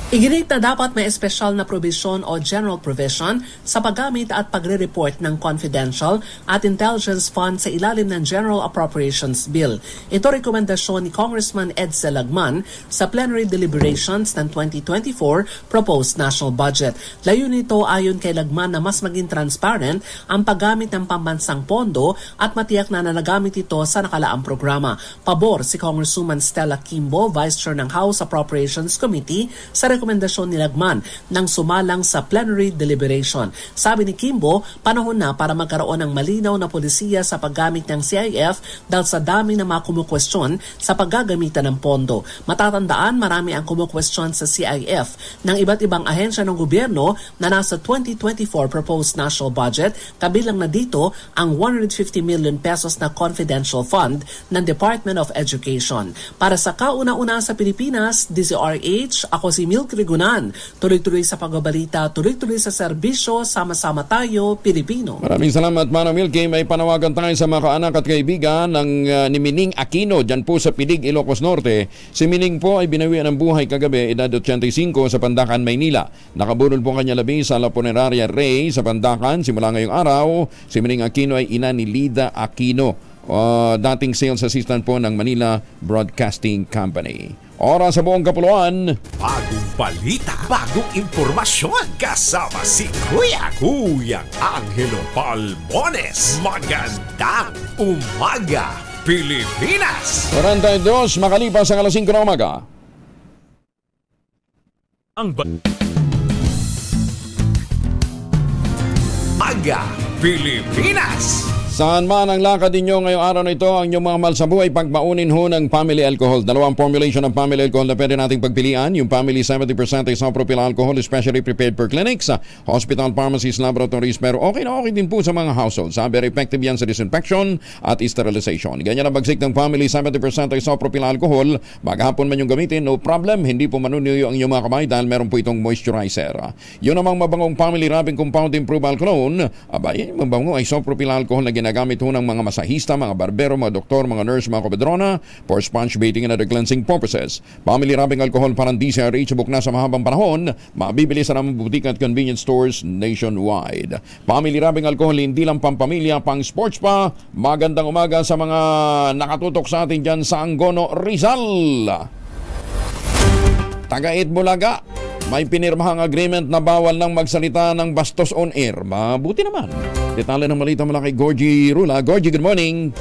Iginit na dapat may espesyal na provision o general provision sa paggamit at pagre-report ng confidential at intelligence fund sa ilalim ng General Appropriations Bill. Ito rekomendasyon ni Congressman Edsel Lagman sa plenary deliberations ng 2024 proposed national budget. Layunin nito ayon kay Lagman na mas maging transparent ang paggamit ng pambansang pondo at matiyak na nagamit ito sa nakalaang programa. Pabor si Congresswoman Stella Kimbo, Vice Chair ng House Appropriations Committee, sa rekomendasyon ni Lagman nang sumalang sa plenary deliberation. Sabi ni Kimbo, panahon na para magkaroon ng malinaw na polisiya sa paggamit ng CIF dahil sa dami na mga kumukwestiyon sa paggagamitan ng pondo. Matatandaan, marami ang kumukwestiyon sa CIF ng iba't ibang ahensya ng gobyerno na nasa 2024 proposed national budget, kabilang na dito ang 150 million pesos na confidential fund ng Department of Education. Para sa kauna-una sa Pilipinas, DZRH, ako si Milky Rigunan. Tuloy-tuloy sa pagbabalita, tuloy-tuloy sa serbisyo, sama-sama tayo, Pilipino. Maraming salamat, Manang Milky. May panawagan tayo sa mga kaanak at kaibigan ni Mining Aquino dyan po sa Pilig, Ilocos Norte. Si Mining po ay binawian ng buhay kagabi, edad 85 sa Pandacan, Maynila. Nakaburol po kanya labi sa La Puneraria Rey sa Pandacan. Simula ngayong araw, si Mining Aquino ay ina ni Lida Aquino, dating sales assistant po ng Manila Broadcasting Company. Oras sa buong kapuluan. Bagong balita, bagong impormasyon. Kasama si Kuyang Angelo Palmones. Magandang umaga, Pilipinas! 42 makalipas ang alas 5 ng umaga. Ang Aga, Pilipinas! Saan man ang lakad ninyo ngayong araw na ito, ang inyong mga mahal sa buhay, pagmaunin ho ng family alcohol. Dalawang formulation ng family alcohol na pwede nating pagpilian. Yung family 70% isopropyl alcohol, especially prepared for clinics, hospital, pharmacies, laboratories, pero okay na okay din po sa mga households. Very effective yan sa disinfection at sterilization. Ganyan ang bagsik ng family 70% isopropyl alcohol. Maghapon man yung gamitin, no problem. Hindi po manunuyo ang inyong mga kamay dahil meron po itong moisturizer. Yun namang mabangong family rubbing compound improved alcohol. Abay, mabango isopropyl alcohol na ginagamit ho ng mga masahista, mga barbero, mga doktor, mga nurse, mga kabedrona for sponge bathing and other cleansing purposes. Family rubbing alcohol parang DCRH subok na sa mahabang panahon, mabibili sa namang butika at convenience stores nationwide. Family rubbing alcohol hindi lang pampamilya, pang sports pa. Magandang umaga sa mga nakatutok sa atin dyan sa Angono, Rizal. Tagait Bulaga, may pinirmahang agreement na bawal nang magsalita ng bastos on air. Mabuti naman. Detalye ng malita mula kay Gorgie Rula. Gorgie, good morning.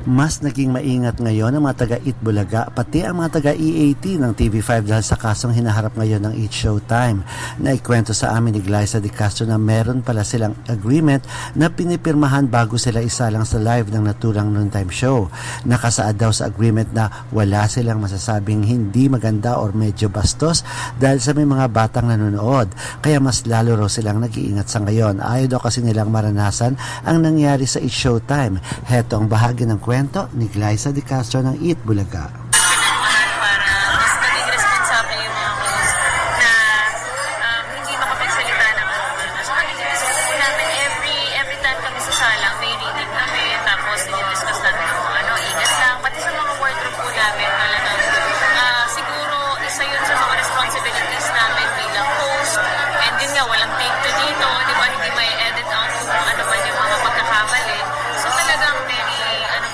mas naging maingat ngayon ang mga taga-Itbulaga pati ang mga taga-EAT ng TV5 dahil sa kasong hinaharap ngayon ng Eat Showtime. Naikwento sa amin ni Glyza De Castro na meron pala silang agreement na pinipirmahan bago sila isalang sa live ng naturang noontime show. Nakasaad daw sa agreement na wala silang masasabing hindi maganda or medyo bastos dahil sa may mga batang nanonood. Kaya mas lalo raw silang nag-iingat sa ngayon. Ayaw daw kasi nilang maranasan ang nangyari sa Eat Showtime. Heto ang bahagi ng kwento ni Glyza De Castro ng Eat Bulaga. Para mas maging responsable yung mga host na hindi makapagsalita ng so maging responsable namin every time kami sa salang may reading kami tapos i-discuss namin kung ano ingat lang pati sa mga wardrobe po namin talagang siguro isa yun sa mga responsibilities namin bilang host and din nga walang take to dito di ba hindi may edit out kung ano man yung mga pagkakamali so talagang very careful.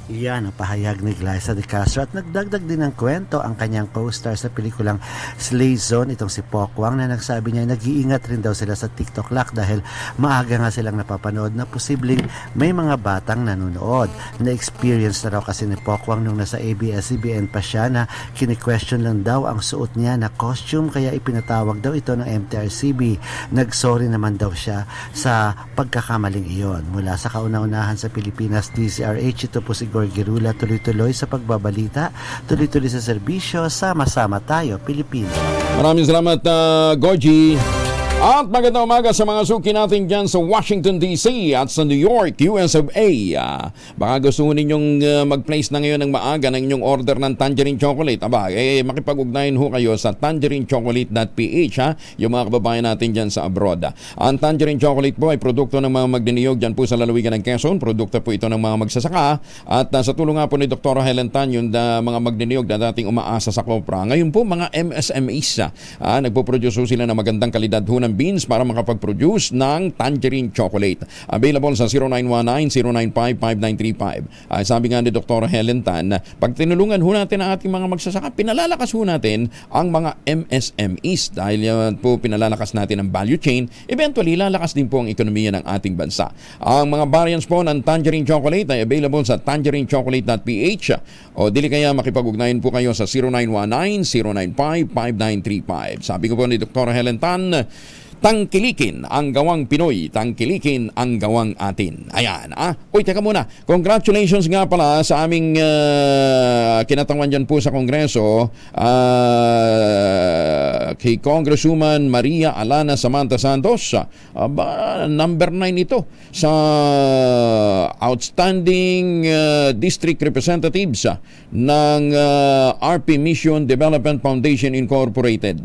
Iyan ang pahayag ni Glyza De Castro at nagdagdag din ng kwento ang kanyang co-star sa pelikulang Slay Zone, itong si Pokwang, na nagsabi niya nag-iingat rin daw sila sa TikTok lock dahil maaga nga silang napapanood na posibleng may mga batang nanonood. Na-experience na raw kasi ni Pokwang nung nasa ABS-CBN pa siya na kini-question lang daw ang suot niya na costume kaya ipinatawag daw ito ng MTRCB. Nag-sorry naman daw siya sa pagkakamaling iyon. Mula sa kauna-unahan sa Pilipinas DCRH, ito po si Gorgie Rula, tuloy-tuloy sa pagbabalita, tuloy-tuloy sa serbisyo, sama-sama tayo, Pilipino. Maraming salamat, Gorgie. At magandang umaga sa mga suki natin dyan sa Washington DC at sa New York, US of A. Baka gusto ninyong mag-place na ngayon ng maaga ng inyong order ng Tangerine Chocolate. Aba, makipag-ugnayan ho kayo sa tangerinechocolate.ph, yung mga kababayan natin dyan sa abroad. Ang Tangerine Chocolate po ay produkto ng mga magniniyog dyan po sa lalawigan ng Quezon. Produkto po ito ng mga magsasaka. At sa tulong nga po ni Dr. Helen Tan, yung mga magniniyog na dating umaasa sa kopra. Ngayon po mga MSMEs, nagpo-produce sila ng magandang kalidad ho ng beans para makapag-produce ng Tangerine Chocolate. Available sa 0919-095-5935. Sabi nga ni Dr. Helen Tan, pag tinulungan ho natin ang ating mga magsasaka, pinalalakas ho natin ang mga MSMEs dahil po pinalalakas natin ang value chain, eventually lalakas din po ang ekonomiya ng ating bansa. Ang mga variants po ng Tangerine Chocolate ay available sa tangerinechocolate.ph o dili kaya makipag-ugnayan po kayo sa 0919-095-5935. Sabi ko po ni Dr. Helen Tan, tangkilikin ang gawang Pinoy, tangkilikin ang gawang atin. Ayan, Uy, teka muna. Congratulations nga pala sa aming kinatawan dyan po sa Kongreso kay Congresswoman Maria Alana Samantha Santos. Number 9 ito sa Outstanding District Representatives ng RP Mission Development Foundation Incorporated.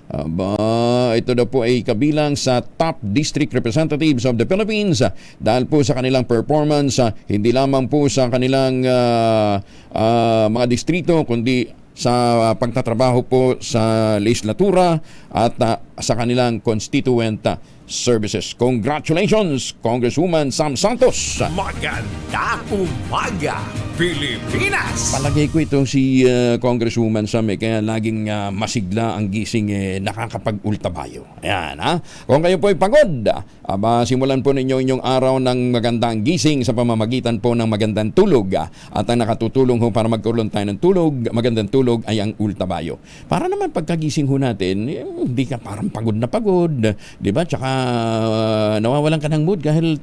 Ito daw po ay kabilang sa top district representatives of the Philippines dahil po sa kanilang performance, hindi lamang po sa kanilang mga distrito kundi sa pagtatrabaho po sa legislatura at sa kanilang constituent services. Congratulations, Congresswoman Sam Santos. Magandang umaga, Pilipinas! Palagay ko itong si Congresswoman Sam kaya laging masigla ang gising nakakapag-ultabayo. Ayan, Kung kayo po ay pagod, simulan po ninyo inyong araw ng magandang gising sa pamamagitan po ng magandang tulog. At ang nakatutulong ho para magkaroon tayo ng tulog, magandang tulog ay ang ultabayo. Para naman pagkagising ho natin, hindi ka parang pagod na pagod, di ba? Tsaka nawawalan ka ng mood dahil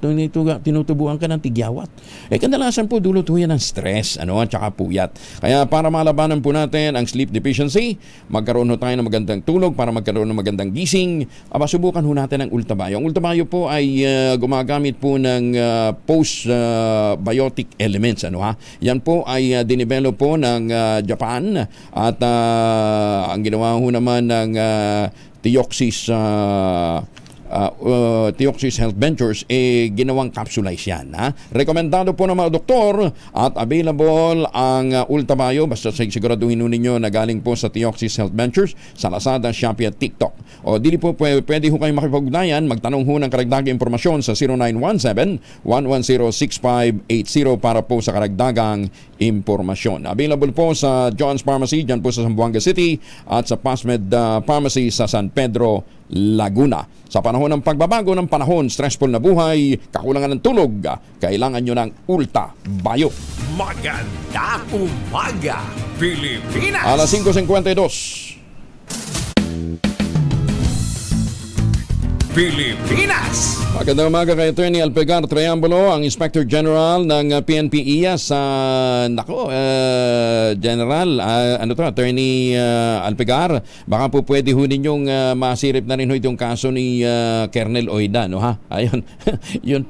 tinutubuan ka ng tigyawat. Kadalasan po dulot ho yan ng stress, at saka puyat. Kaya para malabanan po natin ang sleep deficiency, magkaroon ho tayo ng magandang tulog para magkaroon ng magandang gising, subukan ho natin ang ultabayo. Ang ultabayo po ay gumagamit po ng postbiotic elements, Yan po ay dinevelop po ng Japan at ang ginawa ho naman ng Theoxis Health Ventures ginawang capsulize yan. Rekomendado po ng mga doktor at available ang ultabayo basta siguraduhin ninyo na galing po sa Theoxis Health Ventures sa Lazada, Shopee at TikTok. O dili po pwede ho kayong makipag-ugnayan, magtanong ho ng karagdagang impormasyon sa 0917-110-6580 para po sa karagdagang impormasyon. Available po sa John's Pharmacy dyan po sa Zamboanga City at sa Pasmed Pharmacy sa San Pedro, Laguna. Sa panahon ng pagbabago ng panahon, stressful na buhay, kakulangan ng tulog, kailangan nyo ng Ulta Bio. Magandang umaga, Pilipinas! Alas 5:52. Pilipinas! Magandang umaga kay Attorney Alpegar Triambulo, ang Inspector General ng PNP IAS. General, Attorney Alpegar, baka po pwede ho ninyong masirip na rin ho itong kaso ni Kernel Oida, no ha? Ayun, yun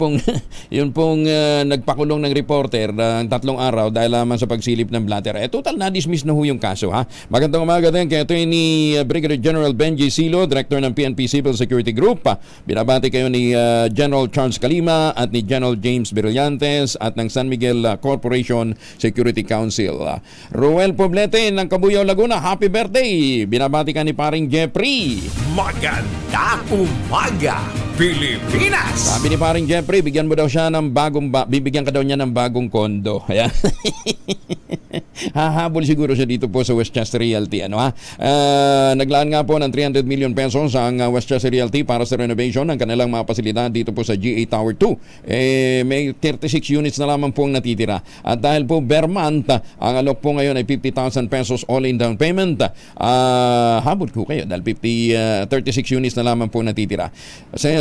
pong nagpakulong ng reporter ng 3 araw dahil lamang sa pagsilip ng blatter. Total na-dismiss na ho yung kaso, ha? Magandang umaga din kay Attorney Brigadier General Benji Silo, Director ng PNP Civil Security Group. Binabati kayo ni General Charles Calima at ni General James Brillantes at ng San Miguel Corporation Security Council. Ruel Poblete ng Cabuyao, Laguna, happy birthday! Binabati ka ni paring Jeffrey. Magandang umaga, Pilipinas! Sabi ni paring Jeffrey, bibigyan ka daw niya ng bagong kondo. Ayan. Hahabol siguro siya dito po sa Westchester Realty. Naglaan nga po ng 300 million pesos ang Westchester Realty para sa renovation ng kanilang mga pasilidad dito po sa GA Tower 2. May 36 units na lamang po ang natitira. At dahil po per month, ang alok po ngayon ay 50,000 pesos all-in down payment. Habol ko kayo dahil 36 units na lamang po natitira.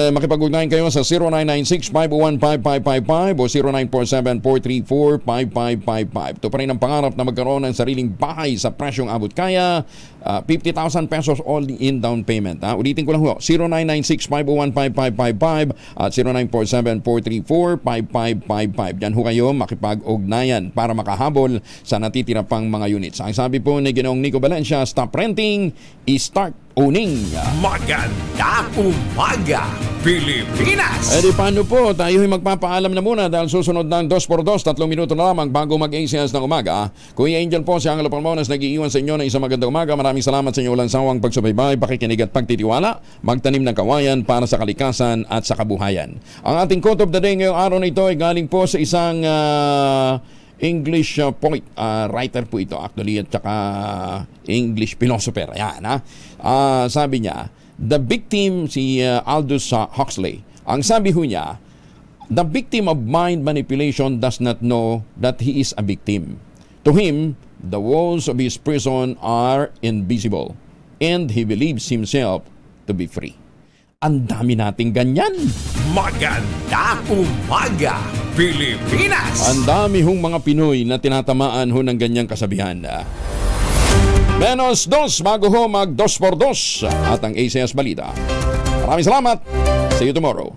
Makipag-ugnayan kayo sa 0996-501-5555 o 0947-434-5555. Ito pa rin ang pangarap na magkaroon ng sariling bahay sa presyong abot kaya. 50,000 pesos all-in down payment. Ulitin ko lang ho, 0996-501-5555 at 0947-434-5555. Diyan ho kayo makipag-ugnayan para makahabol sa natitira pang mga units. Ang sabi po ni Ginoong Nico Valencia, stop renting, start owning. Magandang umaga, Pilipinas! Di paano po, tayo'y magpapaalam na muna dahil susunod ng 2x2, 3 minuto na lamang bago mag-ACS ng umaga. Kuya Angel po, si Angelo Palmones, nag-iiwan sa inyo ng isang magandang umaga. Maraming salamat sa inyo walang sawang pagsubaybay, pakikinig at pagtitiwala, magtanim ng kawayan para sa kalikasan at sa kabuhayan. Ang ating quote of the day ngayong araw na ito ay galing po sa isang English poet, writer po ito actually, at saka English philosopher. Ayan, sabi niya, the victim, si Aldous Huxley, ang sabi ho niya, the victim of mind manipulation does not know that he is a victim. To him, the walls of his prison are invisible and he believes himself to be free. Ang dami nating ganyan. Magandang umaga, Pilipinas! Ang dami hong mga Pinoy na tinatamaan ho ng ganyang kasabihan. Menos dos bago ho mag 2x2 at ang ACS Balita. Maraming salamat. See you tomorrow.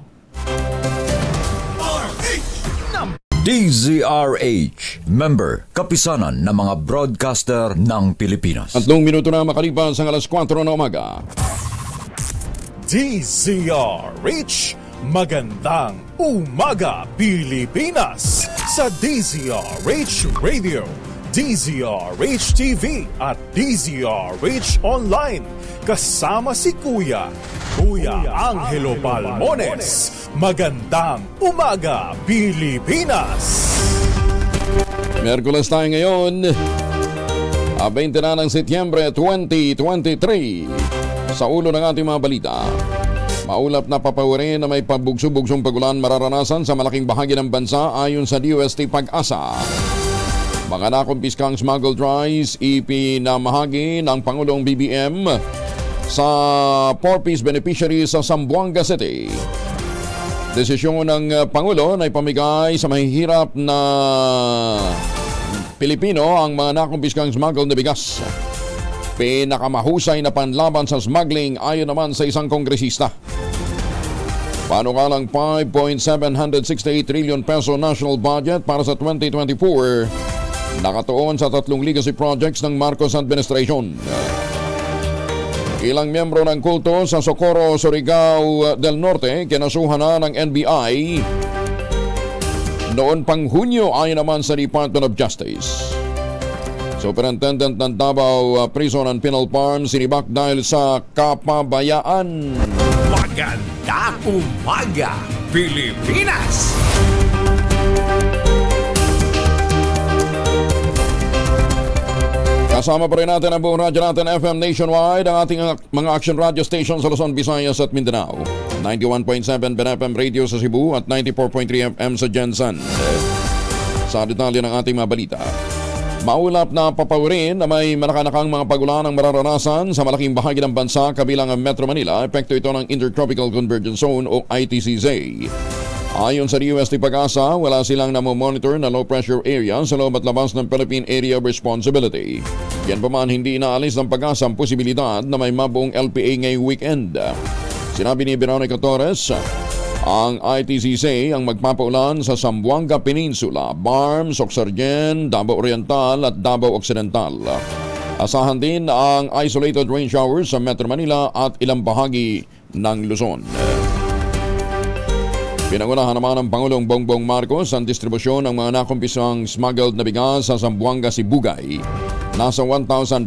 DZRH, member, kapisanan ng mga broadcaster ng Pilipinas. 3 minuto na makalipas ang alas 4 na umaga. DZRH, magandang umaga, Pilipinas! Sa DZRH Radio, DZRH TV at DZRH Online. Kasama si Kuya Angelo Palmones. Magandang umaga, Pilipinas! Miyerkules tayo ngayon, 20 na ng Setyembre 2023. Sa ulo ng ating mga balita, maulap na papawirin na may pabugso-bugsong pagulan mararanasan sa malaking bahagi ng bansa ayon sa DOST Pag-asa. Mga nakumpiskang smuggled rice ipinamahagi ng Pangulong BBM sa 4-piece beneficiaries sa Zamboanga City. Desisyon ng Pangulo na ipamigay sa mahihirap na Pilipino ang mga nakumpiskang smuggled na bigas. Pinakamahusay na panlaban sa smuggling ayon naman sa isang kongresista. Panukalang 5.768 trillion peso national budget para sa 2024 nakatuon sa 3 legacy projects ng Marcos administration. Ilang miyembro ng kulto sa Socorro, Surigao del Norte kinasuhan na ng NBI noon pang Hunyo ayon naman sa Department of Justice. Superintendent ng Davao Prison and Penal Farm sinibak dahil sa kapabayaan. Magandang umaga, Pilipinas! Kasama pa rin natin ang buong radyo natin FM nationwide, ang ating mga action radio stations sa Luzon, Visayas at Mindanao. 91.7 BNFM Radio sa Cebu at 94.3 FM sa Jensen. Sa detalye ng ating mga balita, maulap na papawirin na may manakanakang mga pagulan ang mararanasan sa malaking bahagi ng bansa kabilang ang Metro Manila. Epekto ito ng Intertropical Convergence Zone o ITCZ. Ayon sa UST Pag-asa, wala silang namomonitor na low pressure area sa loob at labas ng Philippine Area of Responsibility. Yan pa man, hindi inaalis ng Pag-asa ang posibilidad na may mabuong LPA ngayong weekend. Sinabi ni Veronica Torres, ang ITCZ ang magpapaulan sa Zamboanga Peninsula, Barm, Soxargen, Davao Oriental at Davao Occidental. Asahan din ang isolated rain showers sa Metro Manila at ilang bahagi ng Luzon. Pinangunahan naman ng Pangulong Bongbong Marcos ang distribusyon ng mga nakumpisang smuggled na bigas sa Zamboanga, Sibugay. Nasa 1,500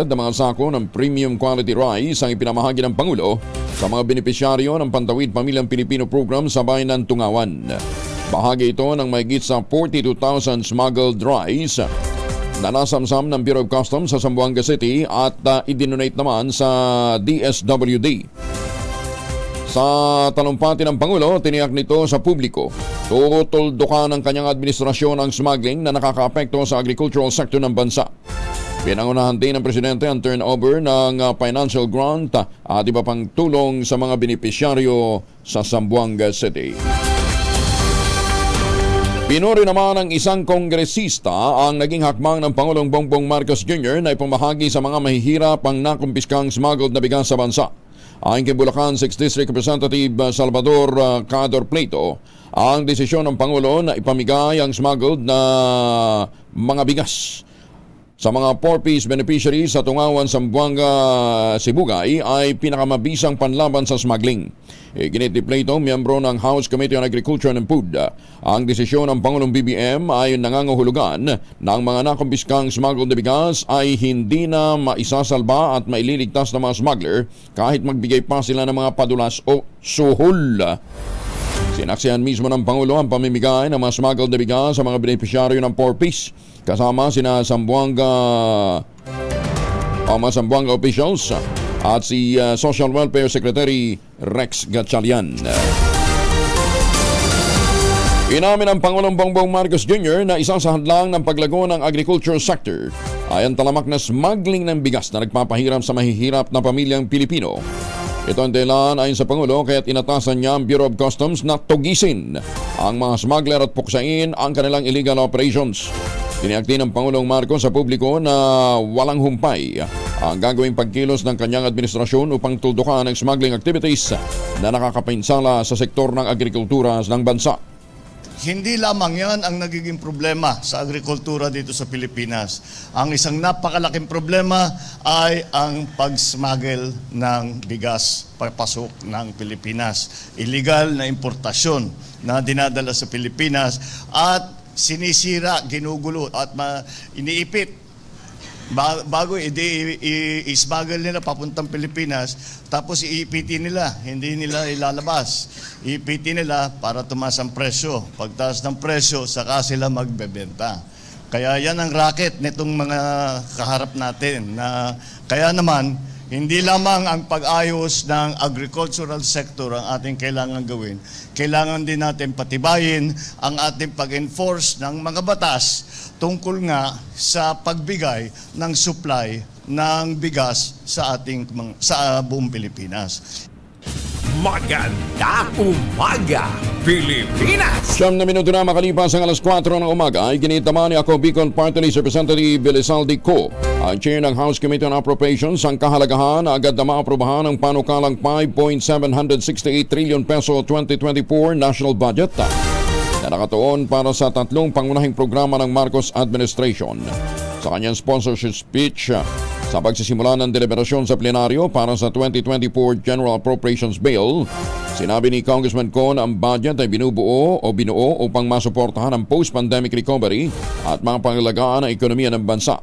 na mga sako ng premium quality rice ang ipinamahagi ng Pangulo sa mga benepisyaryo ng Pantawid Pamilyang Pilipino Program sa bayan ng Tungawan. Bahagi ito ng mahigit sa 42,000 smuggled rice na nasamsam ng Bureau of Customs sa Zamboanga City at idinonate naman sa DSWD. Sa talumpati ng Pangulo, tiniyak nito sa publiko, tutuldukan ng kanyang administrasyon ang smuggling na nakakaapekto sa agricultural sector ng bansa. Pinangunahan din ng Presidente ang turnover ng financial grant at iba pang tulong sa mga benepisyaryo sa Zamboanga City. Pinuri naman ng isang kongresista ang naging hakbang ng Pangulong Bongbong Marcos Jr. na ipamahagi sa mga mahihirap ang nakumpiskang smuggled na bigas sa bansa. Ayon kay Bulacan 6th District Representative Salvador Cador Pleito, ang desisyon ng Pangulo na ipamigay ang smuggled na mga bigas sa mga 4-piece beneficiaries sa Tungawan, Zamboanga, Sibugay ay pinakamabisang panlaban sa smuggling. Ginit ni Pleito, miyembro ng House Committee on Agriculture and Food, ang desisyon ng Pangulong BBM ay nangangahulugan ng mga nakumpiskang smuggled na bigas ay hindi na maisasalba at maililigtas ng mga smuggler kahit magbigay pa sila ng mga padulas o suhol. Sinaksihan mismo ng Pangulo ang pamimigay ng mga smuggled na bigas sa mga beneficiaryo ng 4-piece kasama sina Zamboanga officials at si Social Welfare Secretary Rex Gatchalian. Inamin ng Pangulong Bongbong Marcos Jr. na isa sa hadlang ng paglago ng agriculture sector ay ang talamak na smuggling ng bigas na nagpapahirap sa mahihirap na pamilyang Pilipino. Ito ang dahilan ayon sa Pangulo kaya't inatasan niya ang Bureau of Customs na tugisin ang mga smuggler at puksain ang kanilang illegal operations. Tiniyak din ng Pangulong Marcos sa publiko na walang humpay ang gagawing pagkilos ng kanyang administrasyon upang tuldukan ang smuggling activities na nakakapinsala sa sektor ng agrikultura ng bansa. Hindi lamang yan ang nagiging problema sa agrikultura dito sa Pilipinas. Ang isang napakalaking problema ay ang pag-smuggle ng bigas papasok ng Pilipinas. Illegal na importasyon na dinadala sa Pilipinas at sinisira, ginugulo at iniipit. Bago i-smuggle nila papuntang Pilipinas, tapos iipitin nila, hindi nila ilalabas. Iipitin nila para tumaas ang presyo. Pagtaas ng presyo, saka sila magbebenta. Kaya yan ang racket nitong mga kaharap natin. Kaya naman, hindi lamang ang pag-ayos ng agricultural sector ang ating kailangan gawin. Kailangan din natin patibayin ang ating pag-enforce ng mga batas tungkol nga sa pagbigay ng supply ng bigas sa buong Pilipinas. Magandang umaga, Pilipinas! 9 minuto na makalipas ang alas 4 ng umaga ay ginitama ni ako Bicol Party List Representative Elizalde Co, ang chair ng House Committee on Appropriations, ang kahalagahan na agad na maaprobahan ang panukalang 5.768 trillion peso 2024 national budget na nakatuon para sa tatlong pangunahing programa ng Marcos Administration. Sa kanyang sponsorship speech sa pagsisimula ng deliberasyon sa plenaryo para sa 2024 General Appropriations Bill, sinabi ni Congressman Con ang budget ay binuo upang masuportahan ang post-pandemic recovery at mga pangalagaan ng ekonomiya ng bansa.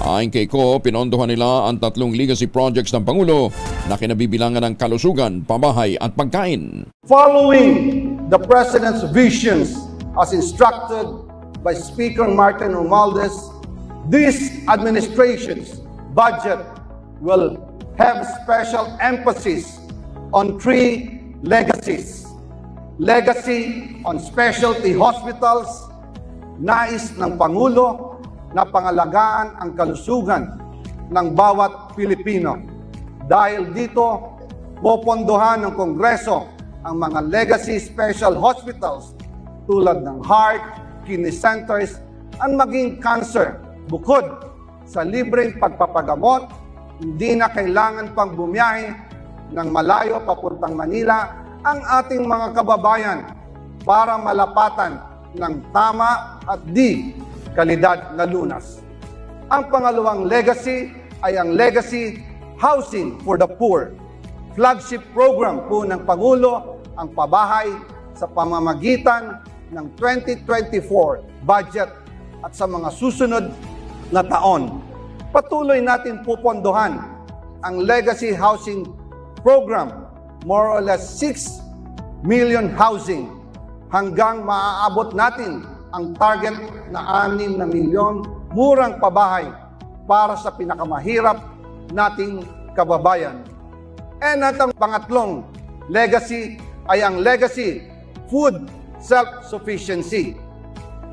Ayon kay Ko, pinondohan nila ang tatlong legacy projects ng Pangulo na kinabibilangan ng kalusugan, pabahay at pagkain. Following the President's visions as instructed by Speaker Martin Romualdez, This administration's budget will have special emphasis on 3 legacies. Legacy on specialty hospitals, nais ng Pangulo na pangalagaan ang kalusugan ng bawat Pilipino. Dahil dito, popondohan ng Kongreso ang mga legacy special hospitals tulad ng heart, kidney centers, at maging cancer. Bukod sa libreng pagpapagamot, hindi na kailangan pang bumiyahe ng malayo papuntang Manila ang ating mga kababayan para malapatan ng tama at di kalidad na lunas. Ang pangalawang legacy ay ang Legacy Housing for the Poor. Flagship program po ng Pangulo ang pabahay sa pamamagitan ng 2024 budget at sa mga susunod na taon. Patuloy natin pupondohan ang Legacy Housing Program, more or less 6 million housing hanggang maaabot natin ang target na 6 na milyon murang pabahay para sa pinakamahirap nating kababayan. And at ang pangatlong legacy ay ang Legacy Food Self-Sufficiency.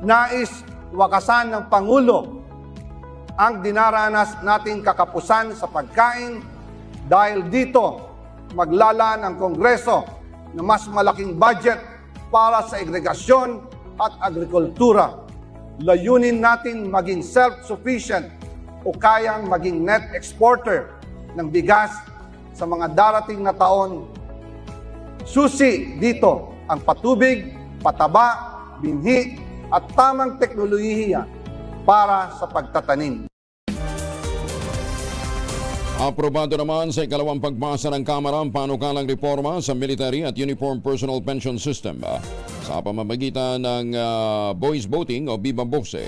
Nais wakasan ng Pangulo ang dinaranas nating kakapusan sa pagkain dahil dito maglalaan ang Kongreso ng mas malaking budget para sa irrigasyon at agrikultura. Layunin natin maging self-sufficient o kayang maging net exporter ng bigas sa mga darating na taon. Susi dito ang patubig, pataba, binhi at tamang teknolohiya para sa pagtatanim. Aprobado naman sa ikalawang pagbasa ng Kamara ang panukalang reforma sa Military at Uniform Personal Pension System sa pamamagitan ng voice voting o Viva Voce.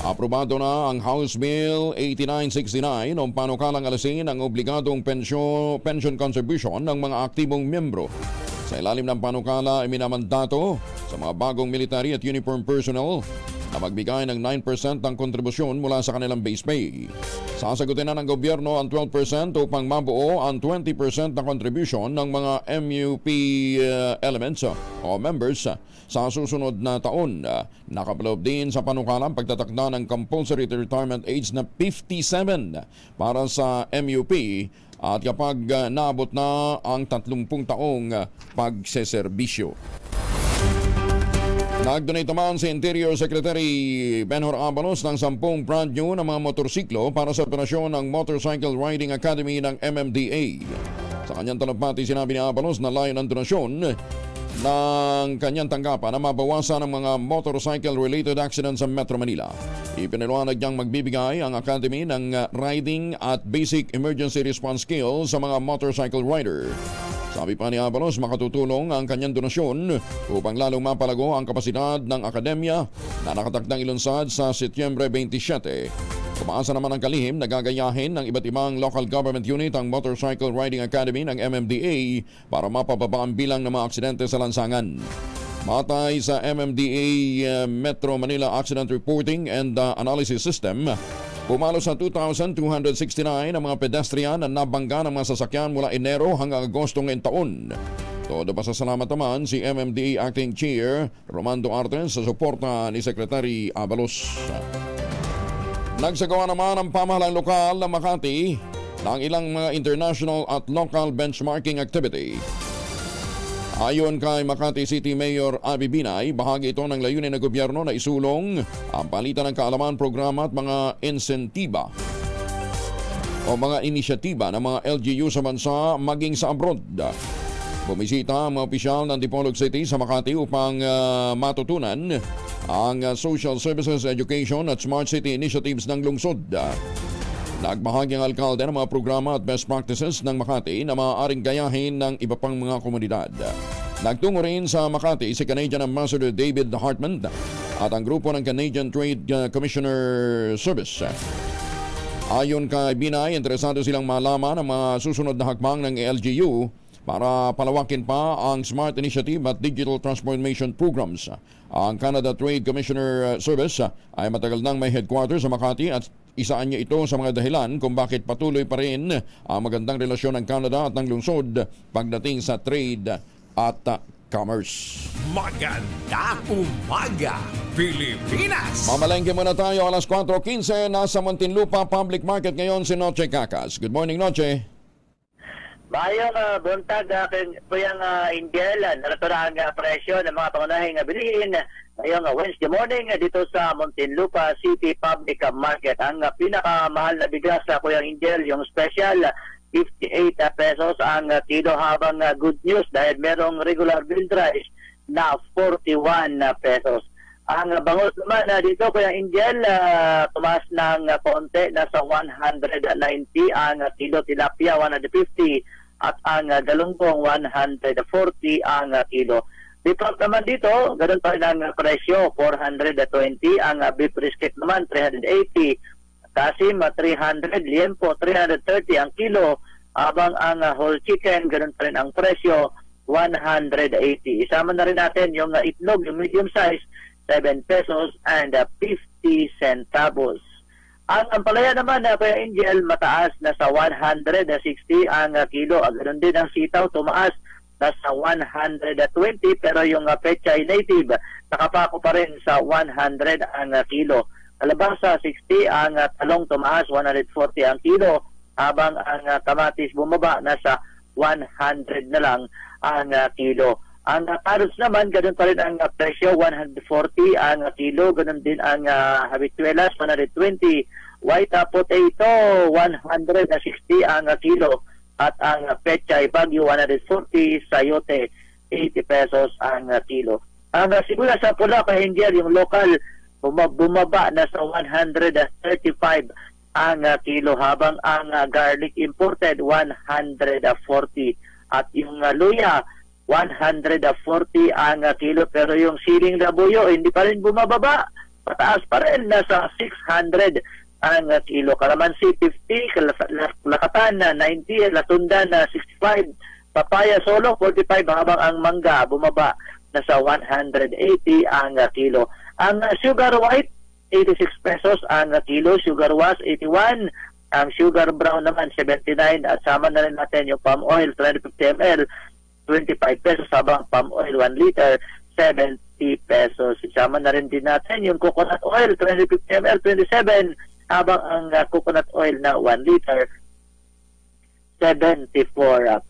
Aprobado na ang House Bill 8969 o panukalang alisin ang obligadong pension contribution ng mga aktibong miyembro. Sa ilalim ng panukala ay minamandato sa mga bagong military at uniform personnel na magbigay ng 9% ng kontribusyon mula sa kanilang base pay. Sasagutin na ng gobyerno ang 12% upang mabuo ang 20% na contribution ng mga MUP elements o members sa susunod na taon. Nakapaloob din sa panukalang pagtatakda ng compulsory retirement age na 57 para sa MUP at kapag naabot na ang 30 taong pagseserbisyo. Nag-donate naman si Interior Secretary Benhur Abalos ng 10 brand new na mga motorsiklo para sa operasyon ng Motorcycle Riding Academy ng MMDA. Sa kanyang talumpati, sinabi ni Abalos na layo ng donasyon ng kanyang tanggapan na mabawasan ang mga motorcycle-related accidents sa Metro Manila. Ipinaliwanag niyang magbibigay ang Academy ng riding at basic emergency response skills sa mga motorcycle rider. Sabi pa ni Abalos, makatutulong ang kanyang donasyon upang lalong mapalago ang kapasidad ng akademya na nakatakdang ilunsad sa Setyembre 27. Kumaasa naman ang kalihim na gagayahin ng iba't ibang local government unit ang Motorcycle Riding Academy ng MMDA para mapababa ang bilang ng mga aksidente sa lansangan. Matay sa MMDA Metro Manila Accident Reporting and Analysis System, pumalo sa 2,269 ang mga pedestrian na nabangga ng mga sasakyan mula Enero hanggang Agosto ngayong taon. Todo pasasalamat naman si MMDA Acting Chair Romando Artes sa suporta ni Secretary Abalos. Nagsagawa naman ang pamahalang lokal ng Makati ng ilang mga international at local benchmarking activity. Ayon kay Makati City Mayor Abby Binay, bahagi ito ng layunin ng gobyerno na isulong ang palitan ng kaalaman, programa at mga insentiba o mga inisyatiba ng mga LGU sa bansa maging sa abroad. Bumisita ang mga opisyal ng Dipolog City sa Makati upang matutunan ang social services, education at smart city initiatives ng lungsod. Nagbahagi ang alkalde ng mga programa at best practices ng Makati na maaaring gayahin ng iba pang mga komunidad. Nagtungo rin sa Makati si Canadian Ambassador David Hartman at ang grupo ng Canadian Trade Commissioner Service. Ayon kay Binay, interesado silang malaman ang mga susunod na hakbang ng LGU para palawakin pa ang Smart Initiative at Digital Transformation Programs. Ang Canada Trade Commissioner Service ay matagal nang may headquarters sa Makati at isaan niya ito sa mga dahilan kung bakit patuloy pa rin ang magandang relasyon ng Canada at ng lungsod pagdating sa trade at commerce. Magandang umaga, Pilipinas! Mamalengke muna tayo alas 4:15 nasa Muntinlupa Public Market ngayon si Noche Cacas. Good morning, Noche. Mayong buntag kuyang Indiel, narito na ang presyo ng mga pangunahing bilihin ngayong Wednesday morning dito sa Muntinlupa City Public Market. Ang pinakamahal na bigas sa kuyang Indiel, yung special, 58 pesos ang kilo, habang good news dahil merong regular bill price na 41 pesos. Ang bangus naman dito kuyang Indiel, tumaas ng konti, nasa 190 ang kilo, tilapia 150 at ang galunggong 140 ang kilo. Deport naman dito, ganun pa rin ang presyo, 420, ang beef brisket naman 380, kasim 300, liempo 330 ang kilo, habang ang whole chicken, ganun pa rin ang presyo, 180. Isama na rin natin yung itlog, yung medium size, 7 pesos and 50 centavos. Ang ampalaya naman na Kuya Angel, mataas na sa 160 ang kilo. Ganoon din ang sitaw, tumaas na sa 120, pero yung pechay native nakapako pa rin sa 100 ang kilo. Kalabasa 60, ang talong tumaas 140 ang kilo, habang ang kamatis bumaba na sa 100 na lang ang kilo. Ang carrots naman, ganoon pa rin ang presyo, 140 ang kilo. Ganoon din ang habituelas, 120. White potato, 160 ang kilo. At ang pechay bagyo, 140. Sayote, 80 pesos ang kilo. Ang sibuyas sa pula, Angel, yung local, bumaba na sa 135 ang kilo, habang ang garlic imported, 140. At yung luya, 140 ang kilo, pero yung siling labuyo hindi pa rin bumababa, pataas pa rin, nasa 600 ang kilo. Kalamansi 50, lakatan na 90, latunda na 65, papaya solo 45, habang ang mangga bumaba nasa 180 ang kilo. Ang sugar white 86 pesos ang kilo, sugar was 81, ang sugar brown naman 79, at sama na rin natin yung palm oil 350 ml 25 pesos, habang palm oil 1 liter 70 pesos. Isama na rin din natin yung coconut oil 350 ml 27, habang ang coconut oil na 1 liter 74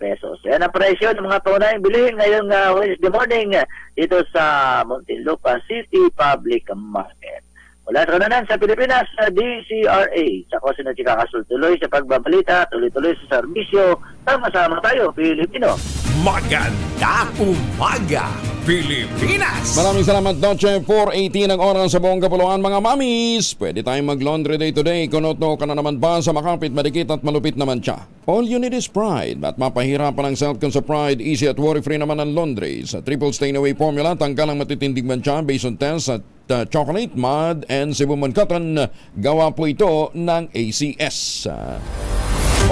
pesos. Yan ang presyo ng mga tunay bilihin ngayong Wednesday morning dito sa Muntinlupa City Public Market. Mula sa kanan sa Pilipinas, sa DCRA. Sa ko sinatsikakasul tuloy sa pagbabalita, tuloy-tuloy sa serbisyo. Sama-sama tayo, Pilipino. Magandang umaga, Pilipinas! Maraming salamat, Noche. 4:18 ang oras sa buong kapuluan, mga mamis. Pwede tayong mag-laundry day today. Kunoto ka na naman ba sa makapit, madikit at malupit naman siya? All you need is pride. At mapahirapan ang self-con sa pride, easy at worry-free naman ang laundry. Sa triple stain-away formula, tanggal ang matitindig mancha based on test at chocolate, mud, and Cebuman cotton. Gawa po ito ng ACS.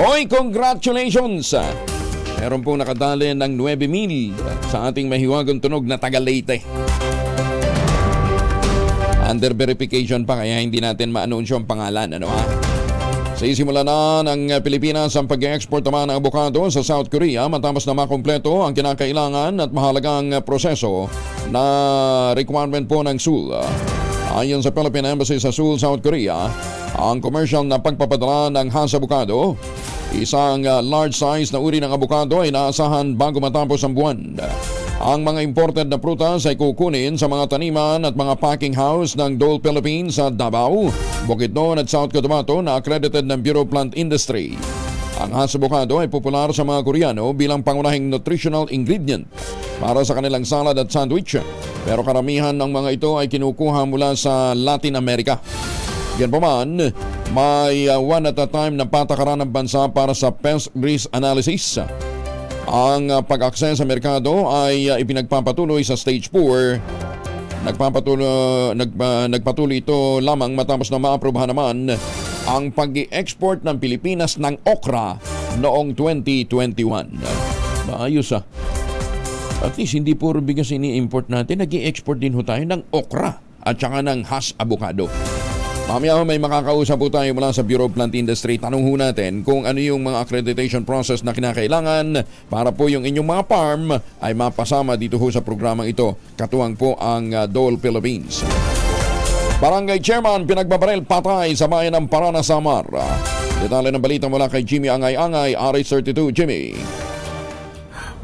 Oy, congratulations! Meron pong nakadali ng 9,000 sa ating mahiwagang tunog na taga Leyte. Under verification pa, kaya hindi natin ma-anunsyo ang pangalan. Ano ha? Sa isimula na ng Pilipinas ang pag-export naman ng avocado sa South Korea matapos na makumpleto ang kinakailangan at mahalagang proseso na requirement po ng Seoul. Ayon sa Philippine Embassy sa Seoul, South Korea, ang commercial na pagpapadala ng Hass avocado, isang large size na uri ng avocado, ay naasahan bago matapos ang buwan. Ang mga imported na prutas ay kukunin sa mga taniman at mga packing house ng Dole Philippines sa Davao, Bukidnon at South Cotabato na accredited ng Bureau of Plant Industry. Ang Hass avocado ay popular sa mga Koreano bilang pangunahing nutritional ingredient para sa kanilang salad at sandwich, pero karamihan ng mga ito ay kinukuha mula sa Latin America. Yan pa man, may one at a time na patakaran ng bansa para sa pest risk analysis. Ang pag-akses sa merkado ay ipinagpapatuloy sa stage 4. Nagpatuloy ito lamang matapos na maaprubahan naman ang pag-i-export ng Pilipinas ng okra noong 2021. Maayos At least hindi puro bigas ini-import natin, nag-i-export din ho tayo ng okra at saka ng Hass avocado. Mamaya may makakausap po tayo mula sa Bureau of Plant Industry. Tanong ho natin kung ano yung mga accreditation process na kinakailangan para po yung inyong mga farm ay mapasama dito ho sa programang ito. Katuwang po ang Dole Philippines. Barangay Chairman pinagbabaril patay sa bayan ng Parana, Samar. Detalye ng balita mula kay Jimmy Angay-Angay, RH32. Jimmy.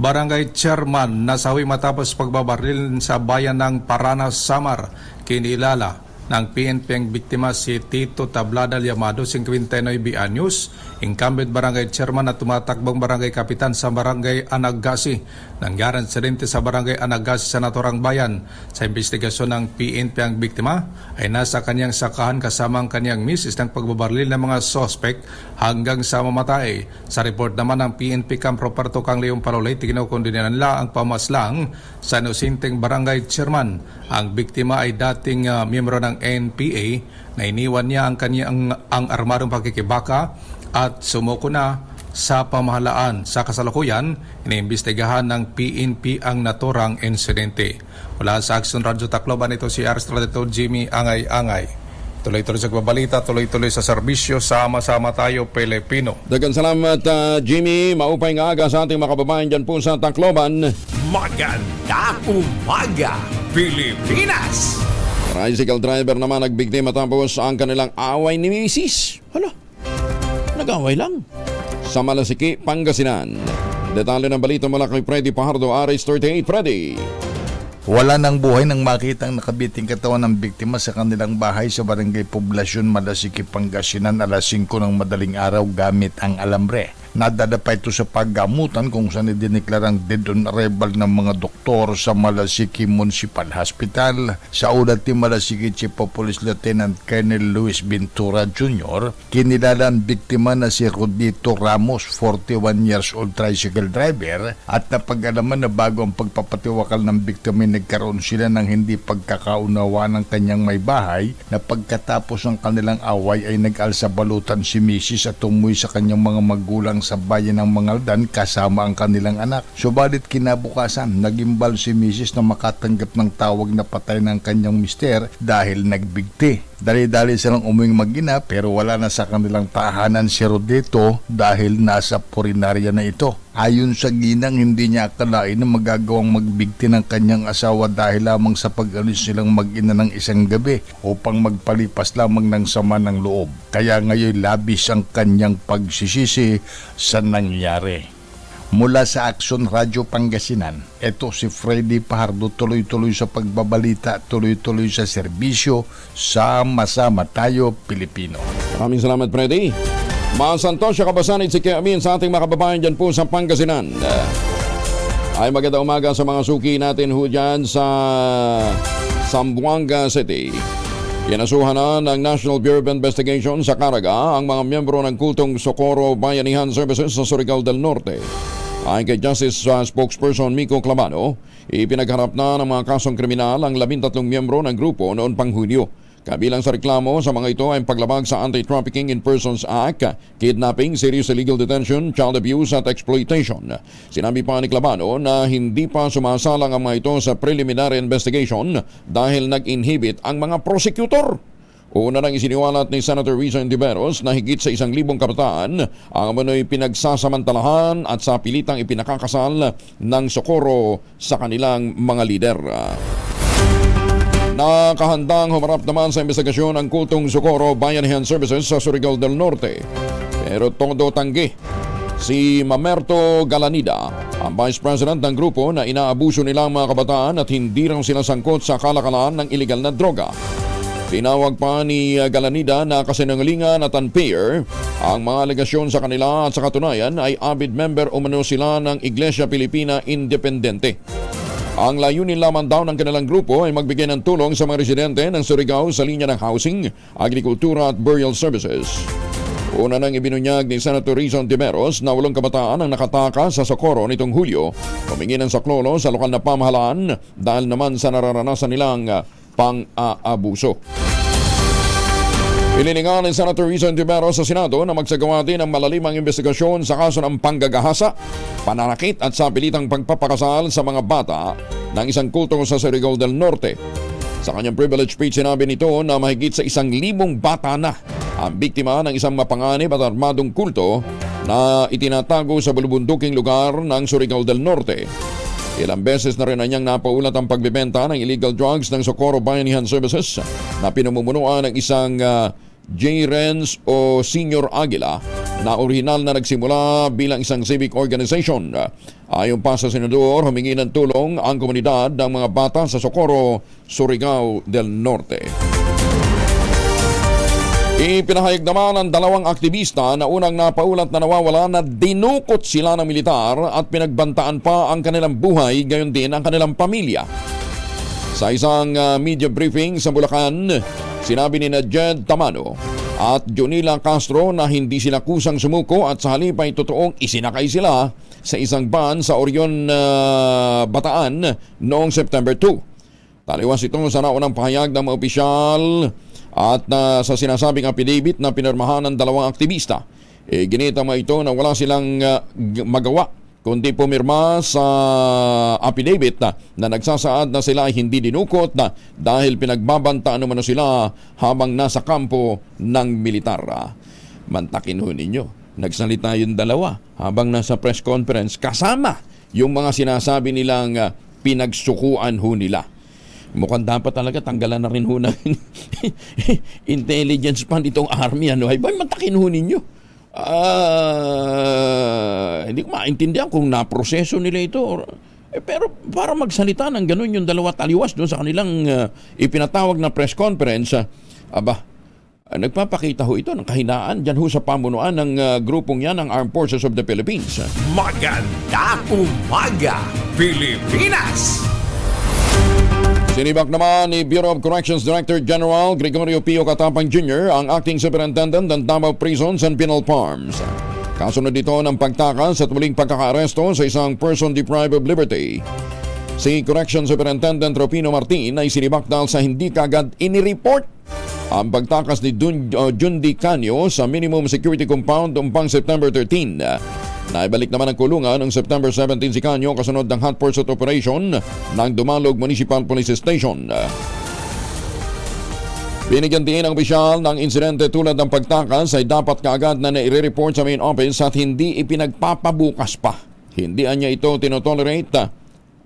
Barangay Chairman nasawi matapos pagbabaril sa bayan ng Parana, Samar. Kinilala ng PNP ang biktima si Tito Tablada Llamado, 59 anyos, incumbent barangay chairman at tumatakbong barangay kapitan sa barangay Anagasi. Nangyari insidente sa barangay Anagasi sa naturang bayan. Sa investigasyon ng PNP ang biktima ay nasa kanyang sakahan kasama ang kanyang misis ng pagbabaril ng mga sospek hanggang sa mamatay. Sa report naman ng PNP Camp Roberto Kang Leong Palolay, kinukondinahan nila ang pamaslang sa inosinteng barangay chairman. Ang biktima ay dating miyembro ng NPA na iniwan niya ang armadong pakikibaka at sumuko na sa pamahalaan. Sa kasalukuyan, iniimbestigahan ng PNP ang naturang insidente. Mula sa Action Radio Tacloban, ito si RH32 Jimmy Angay-Angay. Tuloy-tuloy sa pagbabalita, tuloy-tuloy sa serbisyo, sama-sama tayo Pilipino. Daghang salamat Jimmy, maupay nga aga sa ating mga kababayan dyan po sa Tacloban. Magandang umaga, Pilipinas! Tricycle driver naman nagbigti matapos ang kanilang away ni Mrs. Hala, nag-away lang. Sa Malasiki, Pangasinan. Detalye ng balita mula kay Freddy Pajardo, RH38. Freddy. Wala nang buhay nang makitang nakabiting katawan ng biktima sa kanilang bahay sa Barangay Poblasyon, Malasiki, Pangasinan alas 5 ng madaling araw gamit ang alambre. Nadadapa ito sa paggamutan kung saan idineklarang dead on arrival ng mga doktor sa Malasiki Municipal Hospital. Sa ulat ni Malasiki Chief of Police Lieutenant Colonel Luis Ventura Jr., kinilala ang biktima na si Rodito Ramos, 41 years old tricycle driver, at napag-alaman na bago ang pagpapatiwakal ng biktima nagkaroon sila ng hindi pagkakaunawa ng kanyang may bahay na pagkatapos ng kanilang away ay nag-alsa balutan si Mrs. at umuwi sa kanyang mga magulang sa bayan ng Mangaldan kasama ang kanilang anak. Subalit kinabukasan, nagimbal si Mrs. na makatanggap ng tawag na patay ng kanyang mister dahil nagbigti. Dali-dali silang umuwing mag-ina pero wala na sa kanilang tahanan si Rodito dahil nasa purinarya na ito. Ayon sa ginang, hindi niya akalain na magagawang magbigti ng kanyang asawa dahil lamang sa pag-alis silang mag-ina ng isang gabi upang magpalipas lamang ng sama ng loob. Kaya ngayon labis ang kanyang pagsisisi sa nangyari. Mula sa Action Radio Pangasinan, ito si Freddy Pajardo, tuloy-tuloy sa pagbabalita, tuloy-tuloy sa serbisyo, sama-sama tayo Pilipino. Maraming salamat Freddy. Masantos siya kabasanit si Kiamin sa ating mga kababayan dyan po sa Pangasinan. Ay maganda umaga sa mga suki natin ho dyan sa Zamboanga City. Kinasuhan na ng National Bureau of Investigation sa Caraga ang mga miyembro ng kultong Socorro Bayanihan Services sa Surigao del Norte. Ayon kay Justice Spokesperson Miko Clavano, ipinagharap na ng mga kasong kriminal ang 13 miyembro ng grupo noon pang Hunyo. Kabilang sa reklamo sa mga ito ay paglabag sa Anti-Trafficking in Persons Act, kidnapping, serious illegal detention, child abuse at exploitation. Sinabi pa ni Clavano na hindi pa sumasalang ang mga ito sa preliminary investigation dahil nag-inhibit ang mga prosecutor. Una nang isiniwalat ni Senator Risa Ontiveros na higit sa 1,000 kabataan ang umano'y pinagsasamantalahan at sa pilitang ipinakakasal ng Socorro sa kanilang mga lider. Nakahandang humarap naman sa investigasyon ang kultong Socorro Bayanihan Services sa Surigao del Norte. Pero todo tanggi si Mamerto Galanida, ang Vice President ng grupo na inaabuso nilang mga kabataan at hindi raw sila sangkot sa kalakalan ng iligal na droga. Tinawag pa ni Galanida na kasinungalingan at unfair ang mga alegasyon sa kanila at sa katunayan ay avid member umano sila ng Iglesia Pilipina Independente. Ang layunin lamang daw ng kanilang grupo ay magbigay ng tulong sa mga residente ng Surigao sa linya ng housing, agrikultura at burial services. Una nang ibinunyag ni Senator Risa Ontiveros na 8 kabataan ang nakataka sa Socorro nitong Hulyo, humingi ng saklolo sa lokal na pamahalaan dahil naman sa nararanasan nilang pang-aabuso. Inilingan ni Senator Risa Ontiveros sa Senado na magsagawa din ng malalimang investigasyon sa kaso ng panggagahasa, pananakit at sapilitang pagpapakasal sa mga bata ng isang kulto sa Surigao del Norte. Sa kanyang privilege speech, sinabi nito na mahigit sa 1,000 bata na ang biktima ng isang mapanganib at armadong kulto na itinatago sa bulubunduking lugar ng Surigao del Norte. Ilang beses na rin niyang napaulat ang pagbebenta ng illegal drugs ng Socorro Bayanihan Services na pinamumunuan ng isang J. Renz o Senior Aguila na orihinal na nagsimula bilang isang civic organization. Ayon pa sa senador, humingi ng tulong ang komunidad ng mga bata sa Socorro, Surigao del Norte. Ipinahayag naman ng 2 aktivista na unang napaulat na nawawala na dinukot sila ng militar at pinagbantaan pa ang kanilang buhay, gayon din ang kanilang pamilya. Sa isang media briefing sa Bulacan, sinabi ni Jed Tamano at Jonila Castro na hindi sila kusang sumuko at sa halip ay totoong isinakay sila sa isang van sa Orion, Bataan noong September 2. Taliwas ito sa naunang pahayag ng mga opisyal at sa sinasabing affidavit na pinirmahan ng 2 aktivista. Ginita mo ito na wala silang magawa kundi pumirma sa affidavit na nagsasaad na sila ay hindi dinukot dahil pinagbabantaan naman sila habang nasa kampo ng militar. Mantakin ho ninyo, nagsalita yung 2 habang nasa press conference kasama yung mga sinasabi nilang pinagsukuan ho nila. Mukhang dapat talaga tanggalan na rin ho ng intelligence pan itong army. Ay ba, mantakin ho ninyo. Hindi ko maintindihan kung naproseso nila ito. Pero para magsalita ng ganun yung 2 taliwas doon sa kanilang ipinatawag na press conference, nagpapakita ho ito ng kahinaan dyan ho sa pamunuan ng grupong yan ng Armed Forces of the Philippines. Magandang umaga, Pilipinas! Sinibak naman ni Bureau of Corrections Director General Gregorio Pio Katapang Jr. ang acting superintendent ng Davao Prisons and Penal Farms. Kasunod dito ng pagtakas at muling pagkakaaresto sa isang person deprived of liberty. Si Corrections Superintendent Rufino Martin ay sinibak dahil sa hindi kagad inireport ang pagtakas ni Jundi Canio sa minimum security compound umpang September 13. Naibalik naman ang kulungan noong September 17 si Canio kasunod ng hot pursuit operation ng Dumalog Municipal Police Station. Binigyan din ang opisyal ng insidente tulad ng pagtakas ay dapat kaagad na nai-report sa main office at hindi ipinagpapabukas pa. Hindi niya ito tinotolerate,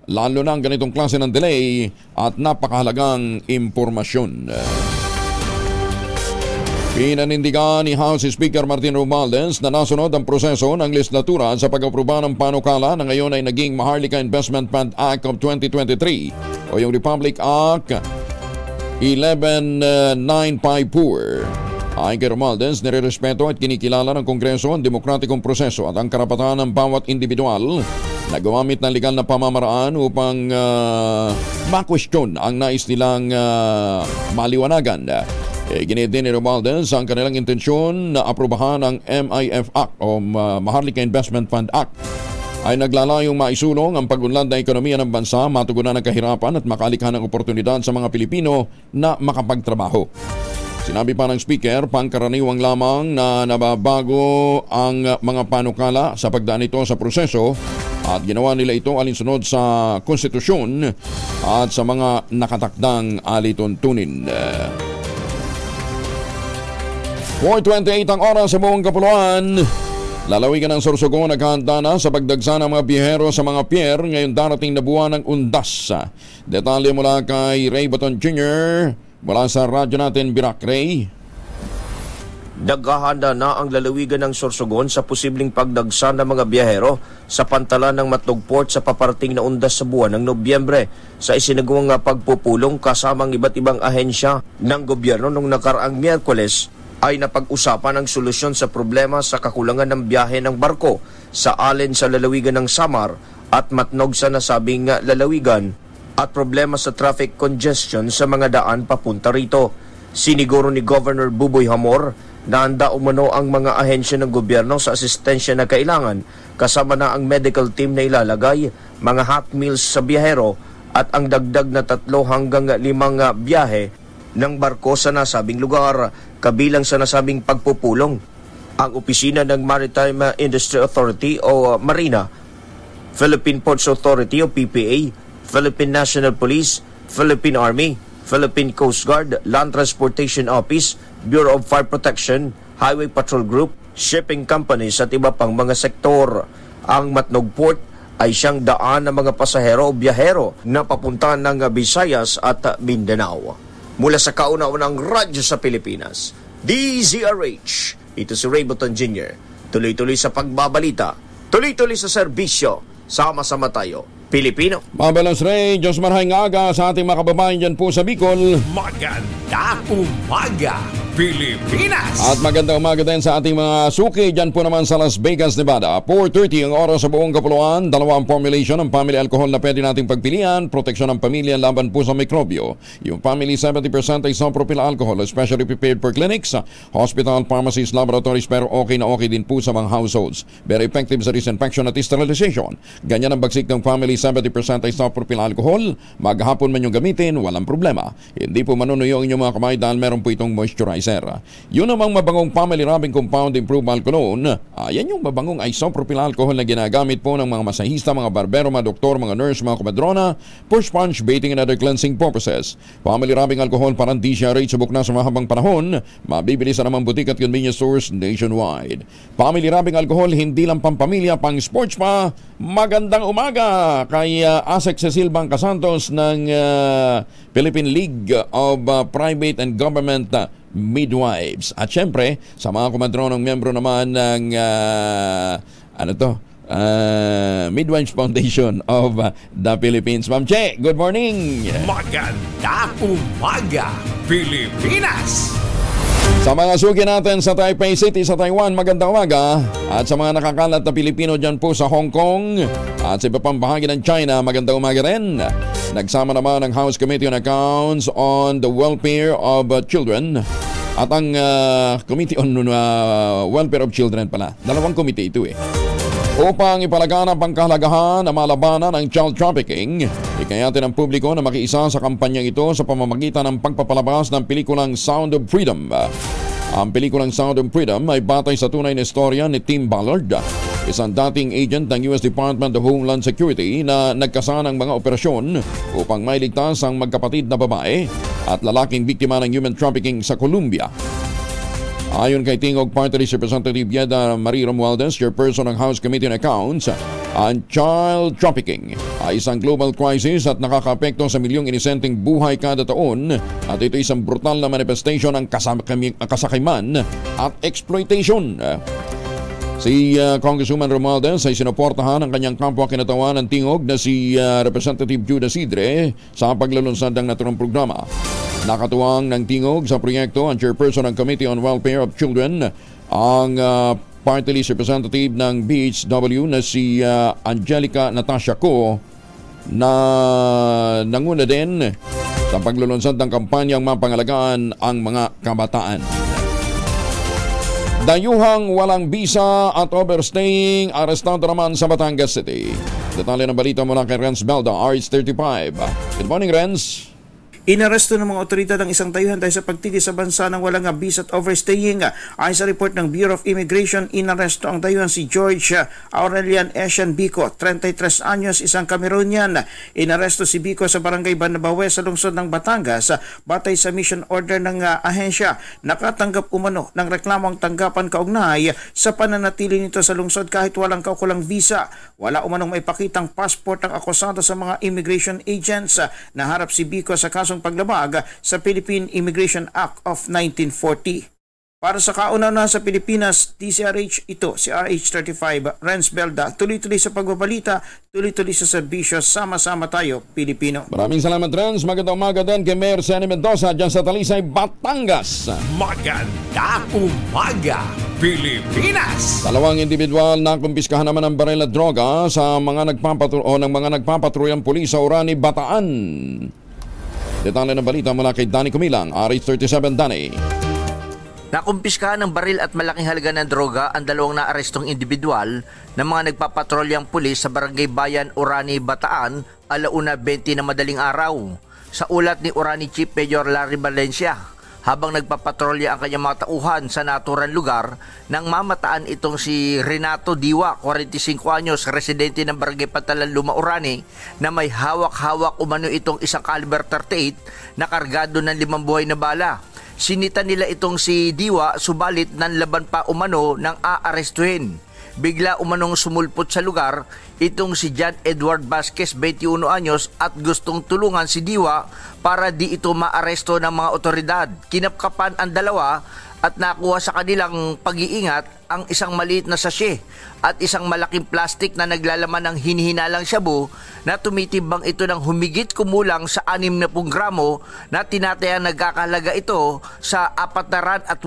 lalo na ang ganitong klase ng delay at napakahalagang impormasyon. Pinanindigan ni House Speaker Martin Romualdez na nasunod ang proseso ng legislatura sa pag-aproba ng panukala na ngayon ay naging Maharlika Investment Fund Act of 2023 o yung Republic Act 11954. Ayon kay Romualdez, nirerespeto at kinikilala ng Kongreso ang demokratikong proseso at ang karapatan ng bawat individual na gumamit ng legal na pamamaraan upang makwestiyon ang nais nilang maliwanagan. Ginit din ni Romualdez ang kanilang intensyon na aprobahan ang MIF Act o Maharlika Investment Fund Act ay naglalayong maisulong ang pag-unlad ng ekonomiya ng bansa, matugunan ng kahirapan at makalikha ng oportunidad sa mga Pilipino na makapagtrabaho. Sinabi pa ng Speaker, pangkaraniwang lamang na nababago ang mga panukala sa pagdaan ito sa proseso at ginawa nila ito alinsunod sa konstitusyon at sa mga nakatakdang alituntunin. 4:28 ang oras sa buong kapuluan. Lalawigan ng Sorsogon naghahanda na sa pagdagsa ng mga biyahero sa mga pier ngayong darating na buwan ng Undas. Detalye mula kay Ray Baton Jr. mula sa radyo natin Birak. Ray. Naghahanda na ang lalawigan ng Sorsogon sa posibleng pagdagsa ng mga biyahero sa pantalan ng Matlog Port sa paparating na Undas sa buwan ng Nobyembre sa isinagawang pagpupulong kasamang iba't ibang ahensya ng gobyerno nung nakaraang Miyerkules ay napag-usapan ang solusyon sa problema sa kakulangan ng biyahe ng barko sa alin sa lalawigan ng Samar at Matnog sa nasabing lalawigan at problema sa traffic congestion sa mga daan papunta rito. Siniguro ni Governor Buboy Hamor na handa umano ang mga ahensya ng gobyerno sa asistensya na kailangan kasama na ang medical team na ilalagay, mga hot meals sa biyahero at ang dagdag na 3 hanggang 5 biyahe ng barko sa nasabing lugar, kabilang sa nasabing pagpupulong. Ang opisina ng Maritime Industry Authority o Marina, Philippine Ports Authority o PPA, Philippine National Police, Philippine Army, Philippine Coast Guard, Land Transportation Office, Bureau of Fire Protection, Highway Patrol Group, shipping companies at iba pang mga sektor. Ang Matnog Port ay siyang daan ng mga pasahero o biyahero na papunta ng Visayas at Mindanao. Mula sa kauna-unang radyo sa Pilipinas, DZRH, ito si Ray Boton Jr. Tuloy-tuloy sa pagbabalita, tuloy-tuloy sa serbisyo, sama-sama tayo, Pilipino. Mabalas Ray, Diyos marahing aga sa ating mga kababayan dyan po sa Bicol. Maganda umaga, Pilipinas! At maganda umaga din sa ating mga suki dyan po naman sa Las Vegas, Nevada. 4:30 ang oras sa buong kapuluan. Dalawang formulation ng family alcohol na pwede nating pagpilian. Proteksyon ng pamilya laban po sa mikrobyo. Yung family 70% ay isopropyl alcohol, especially prepared for clinics, hospital, pharmacies, laboratories, pero okay na okay din po sa mga households. Very effective sa disinfection at sterilization. Ganyan ang bagsik ng family 70% ay isopropyl alcohol. Maghapon man yung gamitin, walang problema. Hindi po manunuyo ang inyong mga kamay dahil meron po itong moisturizer. Yun namang mabangong family rubbing compound improved alcohol. Yan yung mabangong isopropyl alcohol na ginagamit po ng mga masahista, mga barbero, mga doktor, mga nurse, mga komadrona for sponge baiting and other cleansing purposes. Family rubbing alcohol parang di siya rate subok na sa mahabang panahon. Mabibili sa namang butik at convenience stores nationwide. Family rubbing alcohol hindi lang pampamilya, pang sports pa. Magandang umaga kay Asek Cecil Bangcasantos ng Philippine League of Private and Government Midwives. At syempre, sa mga kumadronong miyembro naman ng Midwives Foundation of the Philippines. Ma'am Che, good morning! Maganda umaga, Pilipinas! Sa mga suki natin sa Taipei City sa Taiwan, magandang umaga. At sa mga nakakalat na Pilipino dyan po sa Hong Kong at sa iba pang bahagi ng China, magandang umaga rin. Nagsama naman ang House Committee on Accounts on the Welfare of Children at ang Committee on Welfare of Children pala. Dalawang committee ito upang ipalaganap ang kahalagahan na malabanan ng child trafficking. Ikayatin ang publiko na makiisa sa kampanyang ito sa pamamagitan ng pagpapalabas ng pelikulang Sound of Freedom. Ang pelikulang Sound of Freedom ay batay sa tunay na istorya ni Tim Ballard, isang dating agent ng US Department of Homeland Security na nagkasa ng mga operasyon upang mailigtas ang magkapatid na babae at lalaking biktima ng human trafficking sa Colombia. Ayon kay Tingog Party List Representative Yeda Marie Romualdez, chairperson ng House Committee on Accounts, ang child trafficking ay isang global crisis at nakakaapekto sa milyong inisenteng buhay kada taon at ito isang brutal na manifestation ng kasakiman at exploitation. Si Congresswoman Romualdez ay sinuportahan ang kanyang kapwa kinatawan ng Tingog na si Representative Judas Idre sa paglalunsad ng naturang programa. Nakatuwang ng Tingog sa proyekto ang chairperson ng Committee on Welfare of Children, ang party list representative ng BHW na si Angelica Natasha Co na nanguna din sa paglulunsad ng kampanyang mapangalagaan ang mga kabataan. Dayuhang walang bisa at overstaying, arestado naman sa Batangas City. Detalye ng balita mula kay Renz Belda, RH35. Good morning, Renz. Inaresto ng mga otoridad ang isang tayuhan dahil sa pagtiti sa bansa ng walang visa at overstaying. Ayon sa report ng Bureau of Immigration, inaresto ang tayuhan si George Aurelian Asian Bico, 33 anyos, isang Cameroonian. Inaresto si Bico sa barangay Banabawe sa lungsod ng Batangas batay sa mission order ng ahensya. Nakatanggap umano ng reklamong tanggapan kaugnay sa pananatili nito sa lungsod kahit walang kaukulang visa. Wala umanong maipakitang passport ng akusado sa mga immigration agents. Naharap si Bico sa kasong paglabag sa Philippine Immigration Act of 1940. Para sa kauna-una sa Pilipinas, DZRH, ito si RH35, Renz Belda. Tuloy-tuloy sa pagbabalita, tuloy-tuloy sa serbisyo, sama-sama tayo, Pilipino. Maraming salamat, Renz. Magandang umaga din kay Mayor Seni Mendoza dyan sa Talisay, Batangas. Maganda umaga, Pilipinas! Dalawang individual na kumpiskahan naman ng baril at droga sa mga nagpapatruyang pulis sa Orani, Bataan. Detalye ng balita mula kay Danny Kumilang, RH37 Danny. Nakumpiskahan ng baril at malaking halaga ng droga ang dalawang naarestong individual ng mga nagpapatrolyang pulis sa Barangay Bayan, Orani, Bataan, 1:20 na madaling araw. sa ulat ni Orani Chief Major Larry Valencia. Habang nagpapatrolya ang kanyang mga tauhan sa naturang lugar, nang mamataan itong si Renato Diwa, 45 anyos, residente ng Barangay Pantalan, Luma, Orani, na may hawak-hawak umano itong isang caliber 38 na kargado ng 5 buhay na bala. Sinita nila itong si Diwa, subalit nanlaban pa umano ng aarestuhin. Bigla umanong sumulpot sa lugar itong si John Edward Vasquez, 21 anyos, at gustong tulungan si Diwa para di ito maaresto ng mga otoridad. Kinapkapan ang dalawa at nakuha sa kanilang pag-iingat ang isang maliit na sachet at isang malaking plastic na naglalaman ng hinihinalang shabu na tumitibang ito ng humigit kumulang sa 60 gramo na tinatayang nagkakahalaga ito sa 408,000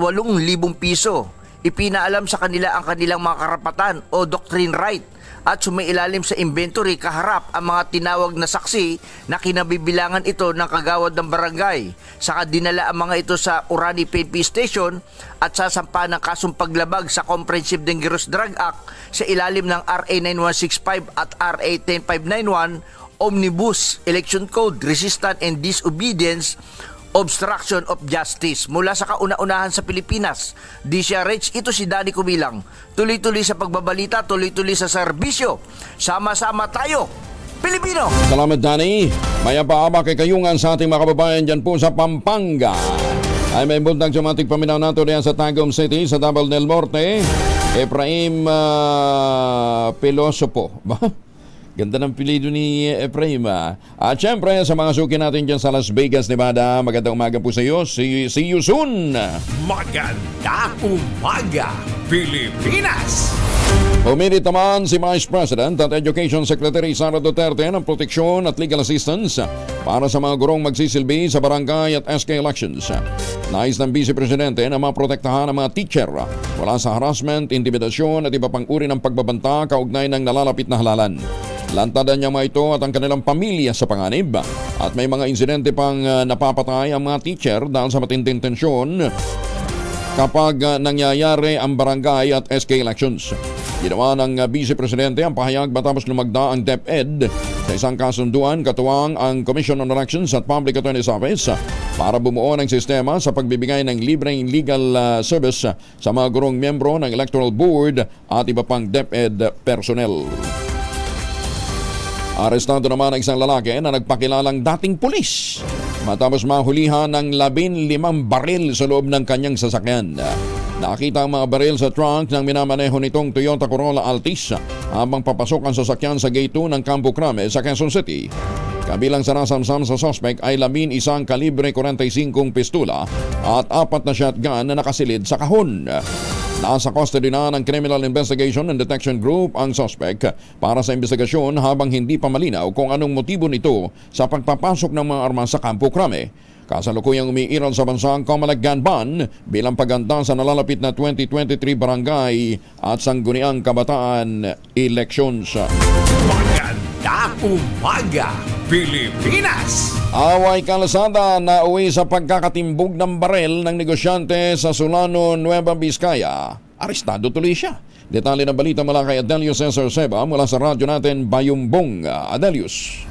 piso. Ipinaalam sa kanila ang kanilang mga karapatan o doctrine right at sumailalim sa inventory kaharap ang mga tinawag na saksi na kinabibilangan ito ng kagawad ng barangay. Saka dinala ang mga ito sa Orani PNP Station at sasampa ng kasong paglabag sa Comprehensive Dangerous Drug Act sa ilalim ng RA 9165 at RA 10591 Omnibus Election Code, Resistance and Disobedience, Obstruction of Justice. Mula sa kauna-unahan sa Pilipinas, DCRH, ito si Danny Kumilang. Tuloy-tuloy sa pagbabalita, tuloy-tuloy sa serbisyo. Sama-sama tayo, Pilipino! Salamat, Danny. Maya paaba kay kayungan sa ating mga kababayan dyan po sa Pampanga. Ay may buntag sumating paminaw nato diyan sa Tagum City, sa Davao del Norte. Efraim Pilosopo. Ba? Ganda ng pilido ni Efraim. At syempre, sa mga suki natin dyan sa Las Vegas, Nevada, magandang umaga po sa iyo. See you soon! Magandang umaga, Pilipinas! Umirit naman si Vice President at Education Secretary Sara Duterte ng proteksyon at legal assistance para sa mga gurong magsisilbi sa barangay at SK elections. Nais ng Vice Presidente na maprotektahan ang mga teacher wala sa harassment, intimidasyon at iba pang uri ng pagbabanta kaugnay ng nalalapit na halalan. Lantadan niya mga ito at ang kanilang pamilya sa panganib. At may mga insidente pang napapatay ang mga teacher dahil sa matinding tensyon kapag nangyayari ang barangay at SK elections. Ginawa ng Vice Presidente ang pahayag matapos lumagda ang DepEd sa isang kasunduan katuwang ang Commission on Elections at Public Attorney's Office para bumuo ng sistema sa pagbibigay ng libreng legal service sa mga gurong miyembro ng Electoral Board at iba pang DepEd personnel. Arestado naman ang isang lalaki na nagpakilalang dating pulis matapos mahulihan ng 15 baril sa loob ng kanyang sasakyan. Nakita ang mga baril sa trunk ng minamaneho nitong Toyota Corolla Altis habang papasok ang sasakyan sa Gate 2 ng Campo Crame sa Quezon City. Kabilang sa nasamsam sa suspect ay 11 kalibre 45 pistola at 4 na shotgun na nakasilid sa kahon. Nasa custody na ng Criminal Investigation and Detection Group ang suspect para sa investigasyon habang hindi pa malinaw kung anong motibo nito sa pagpapasok ng mga armas sa Campo Crame. Kasalukuyang umiiral sa bansa ang Comelec Gun Ban bilang pagganda sa nalalapit na 2023 barangay at sangguniang kabataan elections. Magandang umaga, Pilipinas! Away kalsada na uwi sa pagkakatimbog ng barel ng negosyante sa Solano, Nueva Vizcaya. Arestado tuloy siya. Detalye ng balita mula kay Adelio Cesar Seba mula sa radyo natin Bayumbong. Adelius.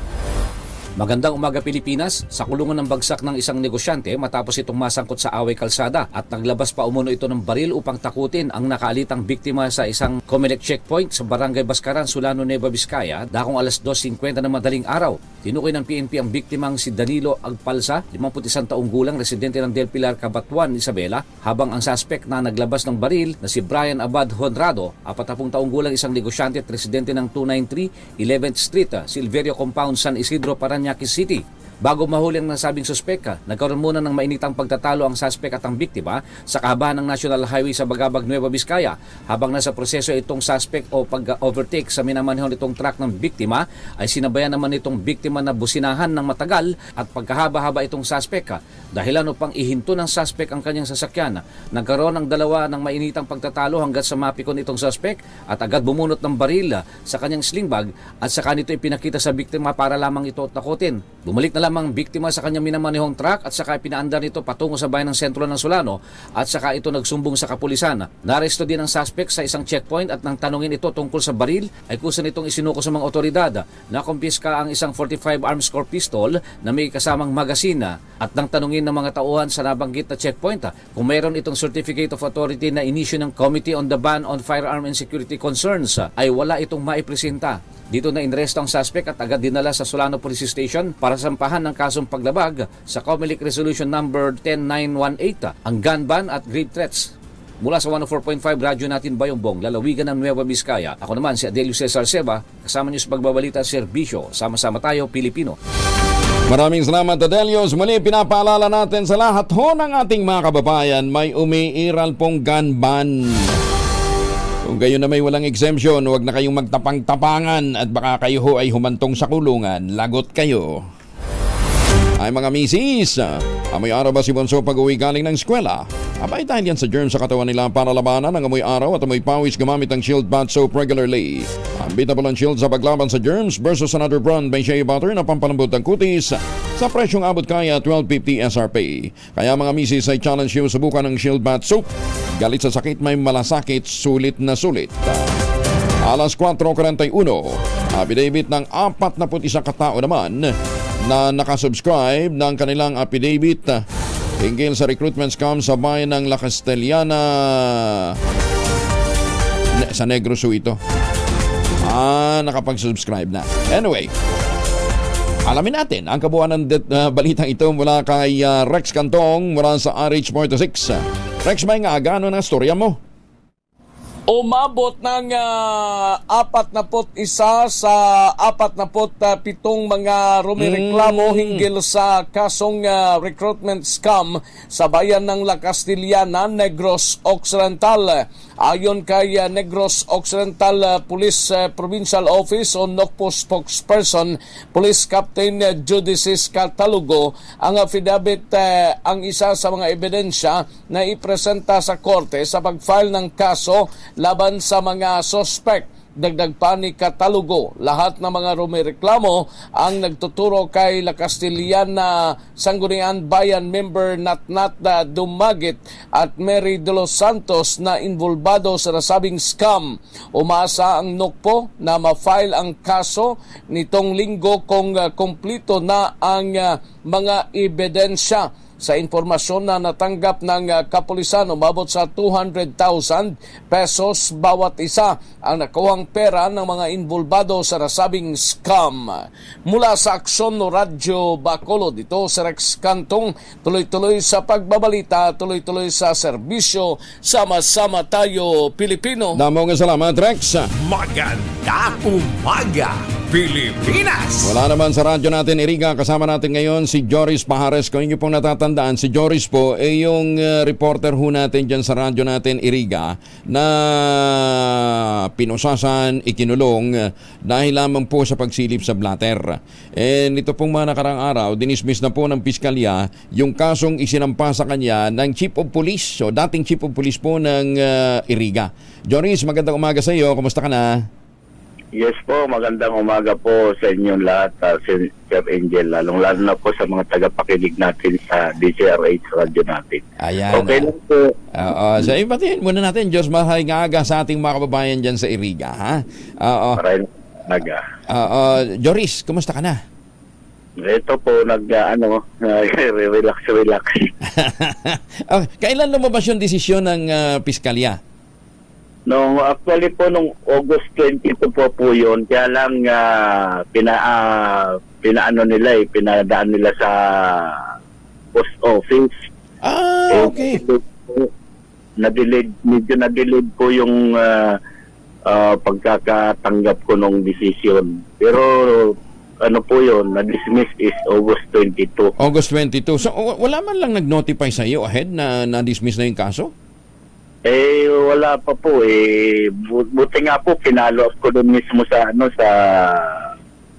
Magandang umaga, Pilipinas. Sa kulungan ng bagsak ng isang negosyante matapos itong masangkot sa away kalsada at naglabas pa umuno ito ng baril upang takutin ang nakaalitang biktima sa isang Comelec checkpoint sa Barangay Bascaran, Solano, Nueva Vizcaya, dakong alas 2:50 ng madaling araw. Tinukoy ng PNP ang biktimang si Danilo Agpalsa, 51 taong gulang, residente ng Del Pilar, Cabatuan, Isabela, habang ang suspect na naglabas ng baril na si Brian Abad Honrado, 40 taong gulang, isang negosyante at residente ng 293 11th Street, Silverio Compound, San Isidro, Parañaque City. Bago mahuli ang nasabing suspeka, nagkaroon muna ng mainitang pagtatalo ang suspect at ang biktima sa kahabaan ng National Highway sa Bagabag, Nueva Vizcaya. Habang nasa proseso itong suspect o pag-overtake sa minamanehon itong truck ng biktima, ay sinabayan naman itong biktima na businahan ng matagal at pagkahaba-haba itong suspect. Dahilan upang ihinto ng suspect ang kanyang sasakyan. Nagkaroon ng dalawa ng mainitang pagtatalo hanggat sa mapikon itong suspect at agad bumunot ng baril sa kanyang sling bag at saka nito ipinakita sa biktima para lamang ito takutin. Bumalik na lamang biktima sa kanyang minamanehong truck at saka pinaandar nito patungo sa bayan ng sentro ng Solano at saka ito nagsumbong sa kapulisan. Naresto din ang suspect sa isang checkpoint at nang tanungin ito tungkol sa baril ay kusa nitong isinuko sa mga otoridad. Nakumpiska ang isang 45 arms core pistol na may kasamang magazine at nang tanungin ng mga tauhan sa nabanggit na checkpoint kung mayroon itong certificate of authority na inisyu ng Committee on the Ban on Firearm and Security Concerns ay wala itong maipresenta. Dito na inresto ang suspect at agad dinala sa Solano Police Station para sampahan ng kasong paglabag sa COMELEC Resolution number 10918, ang gun ban at grave threats. Mula sa 104.5 Radyo Natin Bayongbong, lalawigan ng Nueva Vizcaya. Ako naman si Adelio Cesar Seba, kasama niyo sa pagbabalita serbisyo. Sama-sama tayo, Pilipino. Maraming salamat, Adelios. Muli pinapaalala natin sa lahat ho ng ating mga kababayan, may umiiral pong gun ban. Kung kayo na may walang exemption, huwag na kayong magtapang-tapangan at baka kayo ho ay humantong sa kulungan. Lagot kayo. Ay mga misis, amoy araw ba si Bonso pag-uwi galing ng eskwela? Abay dahil yan sa germs sa katawan nila para labanan ang amoy araw at amoy pawis gamamit ang Shield Bath Soap regularly. Unbeatable ang Shield sa paglaban sa germs versus another brand by Shea Butter na pampalambot ng kutis sa presyong abot kaya 12.50 SRP. Kaya mga misis ay challenge you subukan ng Shield Bath Soap. Galit sa sakit may malasakit, sulit na sulit. Alas 4:41, affidavit ng 41 katao naman na nakasubscribe ng kanilang affidavit hinggil sa recruitment scam sa bayan ng La Castellana sa Negros ito. Nakapag-subscribe na. Anyway, alamin natin ang kabuuan ng balitang ito mula kay Rex Cantong mula sa RH46. Rex, may nga agano na storya mo? Umabot ng 41 sa 47 mga rumireklamo hinggil sa kasong recruitment scam sa bayan ng La Castellana, Negros Occidental. Ayon kay Negros Occidental Police Provincial Office o NOCPO spokesperson, Police Captain Judicis Catalugo, ang affidavit ang isa sa mga ebidensya na ipresenta sa korte sa pag-file ng kaso laban sa mga suspect. Dagdag pa ni Catalugo, lahat ng mga rumireklamo ang nagtuturo kay La Castellana Sangguniang Bayan member Natnat Dumagit at Mary de los Santos na involvado sa nasabing scam. Umasa ang NOCPO na ma-file ang kaso nitong linggo kung kumplito na ang mga ebidensya. Sa impormasyon na natanggap ng kapulisan, umabot sa 200,000 pesos bawat isa ang nakuhang pera ng mga involvado sa nasabing scam. Mula sa Aksyon no Radyo Bacolod, dito si Rex Cantong, tuloy-tuloy sa pagbabalita, tuloy-tuloy sa serbisyo. Sama-sama tayo, Pilipino. Damong salamat, Rex. Magandang umaga, Pilipinas! Wala naman sa radyo natin, Iriga. Kasama natin ngayon si Joris Pajares. Kung inyo pong natatandaan, si Joris po ay yung reporter ho natin dyan sa radyo natin, Iriga, na pinusasan, ikinulong dahil lamang po sa pagsilip sa blatter. And ito pong mga nakarang araw, dinismiss na po ng piskalya yung kasong isinampa sa kanya ng Chief of Police, so dating Chief of Police po ng Iriga. Joris, magandang umaga sa iyo. Kumusta ka na? Yes po, magandang umaga po sa inyong lahat, Sir Angel, lalong-lalo na po sa mga tagapakinig natin sa DZRH Radio natin. Ayan. Okay lang po. So, ibatiin muna natin, Diyos, maraming aga sa ating mga kababayan dyan sa Iriga, ha? Maraming aga. Joris, kumusta ka na? Ito po, relax. Kailan lumabas yung desisyon ng piskalya? Actually po, nung August 22 po yun, kaya lang pinadaan nila sa post office. Okay. Medyo na-delayed po yung pagkakatanggap ko nung decision. Pero ano po yun, na-dismiss is August 22. August 22. So wala man lang nag-notify sa iyo ahead na na-dismiss na yung kaso? Wala pa po buti nga po pinalo up ko doon mismo sa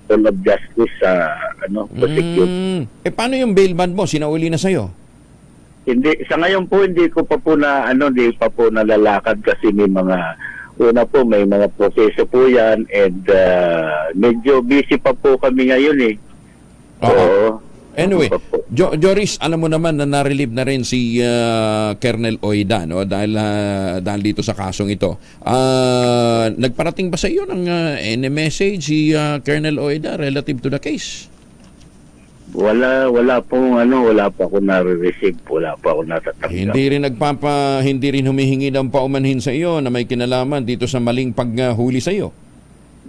Hall of Justice sa prosecute. Paano yung bail bond mo? Sinauli na sa'yo? Hindi, sa ngayon po hindi ko pa po hindi pa po nalalakad kasi may mga proseso po yan and medyo busy pa po kami ngayon . So, Anyway, Joris, alam mo naman na na-relieve na rin si Colonel Oida, no? Dahil dito sa kasong ito. Nagparating ba sa iyo ng any message si Colonel Oida relative to the case? Wala po ako na-receive, wala pa ako natatanggap. Hindi rin humihingi ng paumanhin sa iyo na may kinalaman dito sa maling paghuli sa iyo.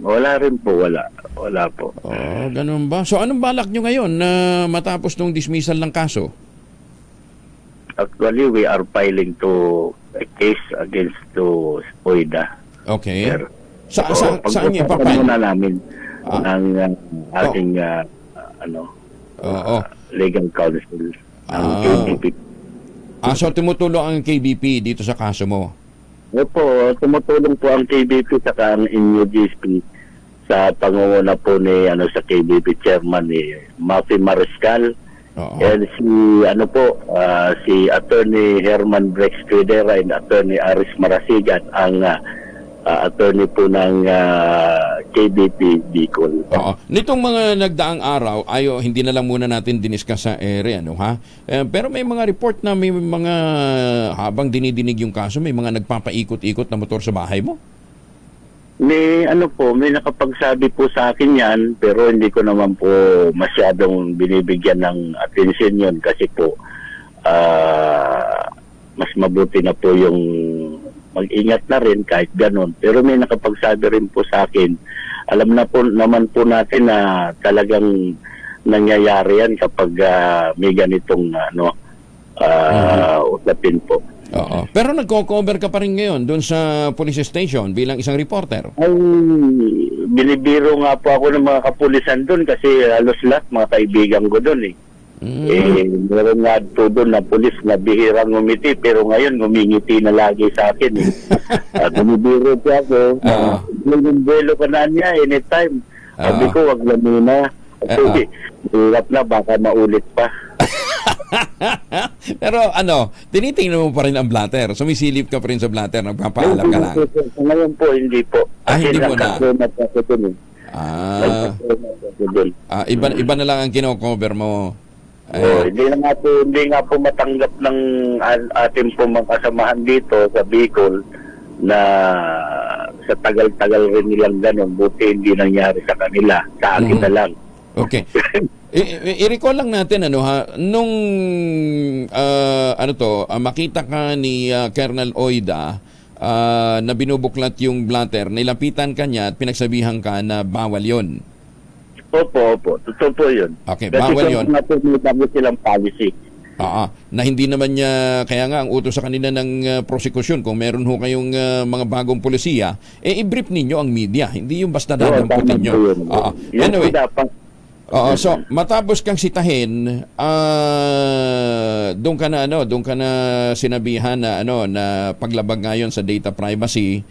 Wala rin po, wala po. Oh, ganun ba? So anong balak nyo ngayon na matapos nung dismissal ng kaso? Actually, we are filing to a case against to Oida. Okay. Saan niyo ipapile? Pagkakasama namin ng ating legal counsel ng KBP. So tumutulong ang KBP dito sa kaso mo? Opo, tumutulong po ang KBP saka ang NUGSP sa pangunguna po ni sa KBP chairman ni Mafi Mariscal. And si Attorney Herman Brex Credera and Attorney Aris Marasigan ang attorney po ng KBP Bicol. Nitong mga nagdaang araw, hindi na lang muna natin diniscuss sa area, pero may mga report na may mga, habang dinidinig yung kaso, may mga nagpapaikot-ikot na motor sa bahay mo? May nakapagsabi po sa akin yan, pero hindi ko naman po masyadong binibigyan ng attention yun kasi po mas mabuti na po yung mag-ingat na rin kahit ganun. Pero may nakapagsabi rin po sa akin, alam na po naman po natin na talagang nangyayari yan kapag may ganitong usapin po. Pero nagko-cover ka pa rin ngayon doon sa police station bilang isang reporter? Ay, binibiro nga po ako ng mga kapulisan doon kasi halos lahat mga kaibigan ko doon eh. Meron nga po doon na pulis na bihirang ngumiti pero ngayon ngumingiti na lagi sa akin eh. Binibiro po ako, belo ka na niya anytime. Sabi ko, wag lang muna. Kasi hirap na, baka maulit pa. Pero tinitingnan mo pa rin ang blatter. Sumisilip ka pa rin sa blatter, nagpapaalam ka lang. Ngayon po, hindi po. Hindi mo na. Iba na lang ang kino-cover mo. Hindi nga po matanggap ng ating po mga kasamahan dito sa Bicol na sa tagal-tagal rin nilang ganun. Buti hindi nangyari sa kanila. Sa akin na lang. Okay. I-recall lang natin nung makita ka ni Colonel Oida na binubuklat yung blatter, nilapitan ka niya at pinagsabihan ka na bawal yon. Opo. Totoo po yun. Okay, bawal yun. Kasi bago silang policy. Na hindi naman niya, kaya nga ang utos sa kanila ng prosekusyon, kung meron ho kayong mga bagong polisiya, i-brief ninyo ang media. Hindi yung basta dadamputin nyo. Anyway, so matapos kang sitahin, doon ka na sinabihan na paglabag ngayon sa data privacy.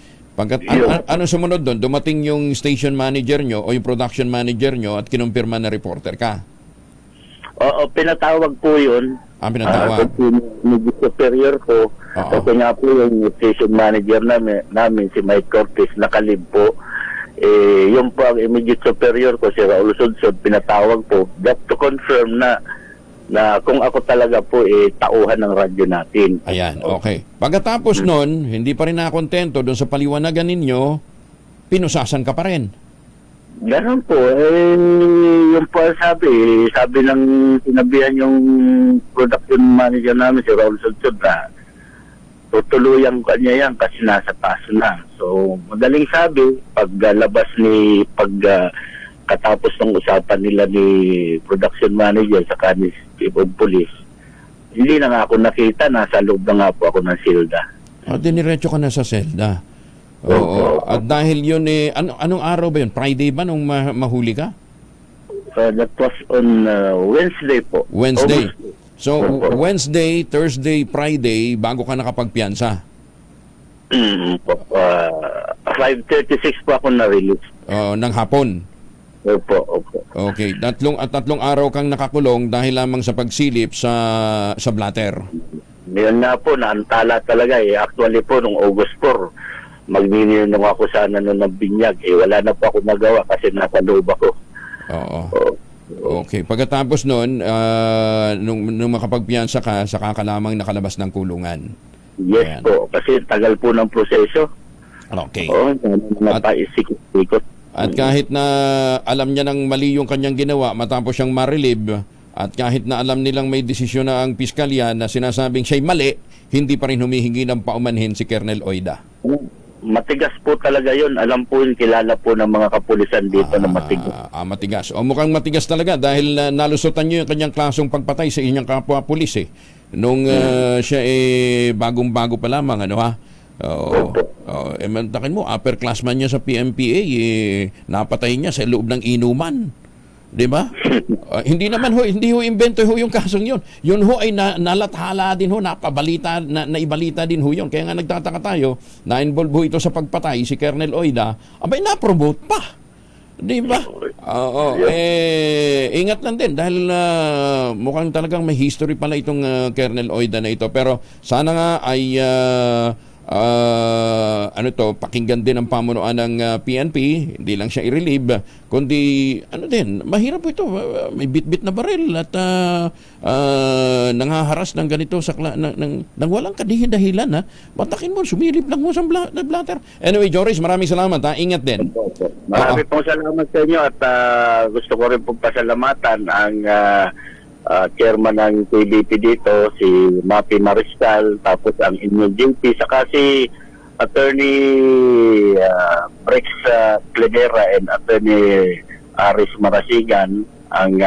Ano sumunod doon? Dumating yung station manager nyo o yung production manager nyo at kinumpirma na reporter ka? Pinatawag po yun. Pinatawag? Yung superior ko. Kasi nga po yung station manager namin si Mike Cortez, nakalib po. Yung po ang immediate superior ko, si Raul Sudsod, pinatawag po just to confirm na kung ako talaga po tauhan ng radyo natin. Ayan, okay. Pagkatapos nun, hindi pa rin nakontento doon sa paliwanagan ninyo, pinusasan ka pa rin. Ganun po. Yung po sabi ng sinabihan yung production manager namin, si Raul Sudsod, na tutuluyan ko niya yan kasi nasa taas na. So, madaling sabi, katapos ng usapan nila ni production manager sa ni chief of police, hindi na nga ako nakita, nasa loob na nga po ako ng selda. Diniretso ka na sa selda. Oo. At dahil yun anong araw ba yun? Friday ba nung mahuli ka? That was on Wednesday po. Wednesday. So, Wednesday, Thursday, Friday, bago ka nakapagpiyansa? 5:36 po ako na-release. Ng hapon? Opo. Okay. Tatlong araw kang nakakulong dahil lamang sa pagsilip sa blatter. Ngayon nga po, naantala talaga Actually po, nung August 4, magninilong ako sana noon ng binyag. Wala na po ako nagawa kasi nasa loob ako. Okay, pagkatapos noon, nung makapagpiyansa ka, saka ka lamang nakalabas ng kulungan. Yes po, kasi tagal po ng proseso. Okay. Oo, napaisik-ikot. At kahit na alam niya ng mali yung kanyang ginawa matapos siyang ma-relieve, at kahit na alam nilang may desisyon na ang piskalya na sinasabing siya'y mali, hindi pa rin humihingi ng paumanhin si Colonel Oida. Matigas po talaga yun. Alam po yun, kilala po ng mga kapulisan dito na matigas. Matigas. O mukhang matigas talaga dahil nalusutan niyo yung kanyang klasong pagpatay sa inyong kapwa-pulis nung siya bagong-bago pa lamang, ano ha? Mantakin mo, upperclassman niya sa PMPA, napatay niya sa loob ng inuman. Di ba? Hindi ho invento ho yung kasong yun. Yun ho ay nalathala din ho, naibalita din ho yun. Kaya nga nagtataka tayo, na-involve ho ito sa pagpatay si Colonel Oida, abay na-promote pa. Di ba? Ingat lang din dahil mukhang talagang may history pala itong Colonel Oida na ito. Pero sana nga ay pakinggan din ang pamunuan ng PNP, hindi lang siya i-relieve, kundi mahirap po ito, may bit-bit na baril at nanghaharas ng ganito nang walang kadahilan. Matakin mo, sumilip lang mo sa blatter. Anyway, Joris, maraming salamat ingat din. Maraming pong salamat sa inyo at gusto ko rin pong pasalamatan ang chairman ng PBP dito, si Mapi Mariscal, tapos ang inyong JP, saka si Attorney Brex Cledera and Attorney Aris Marasigan, ang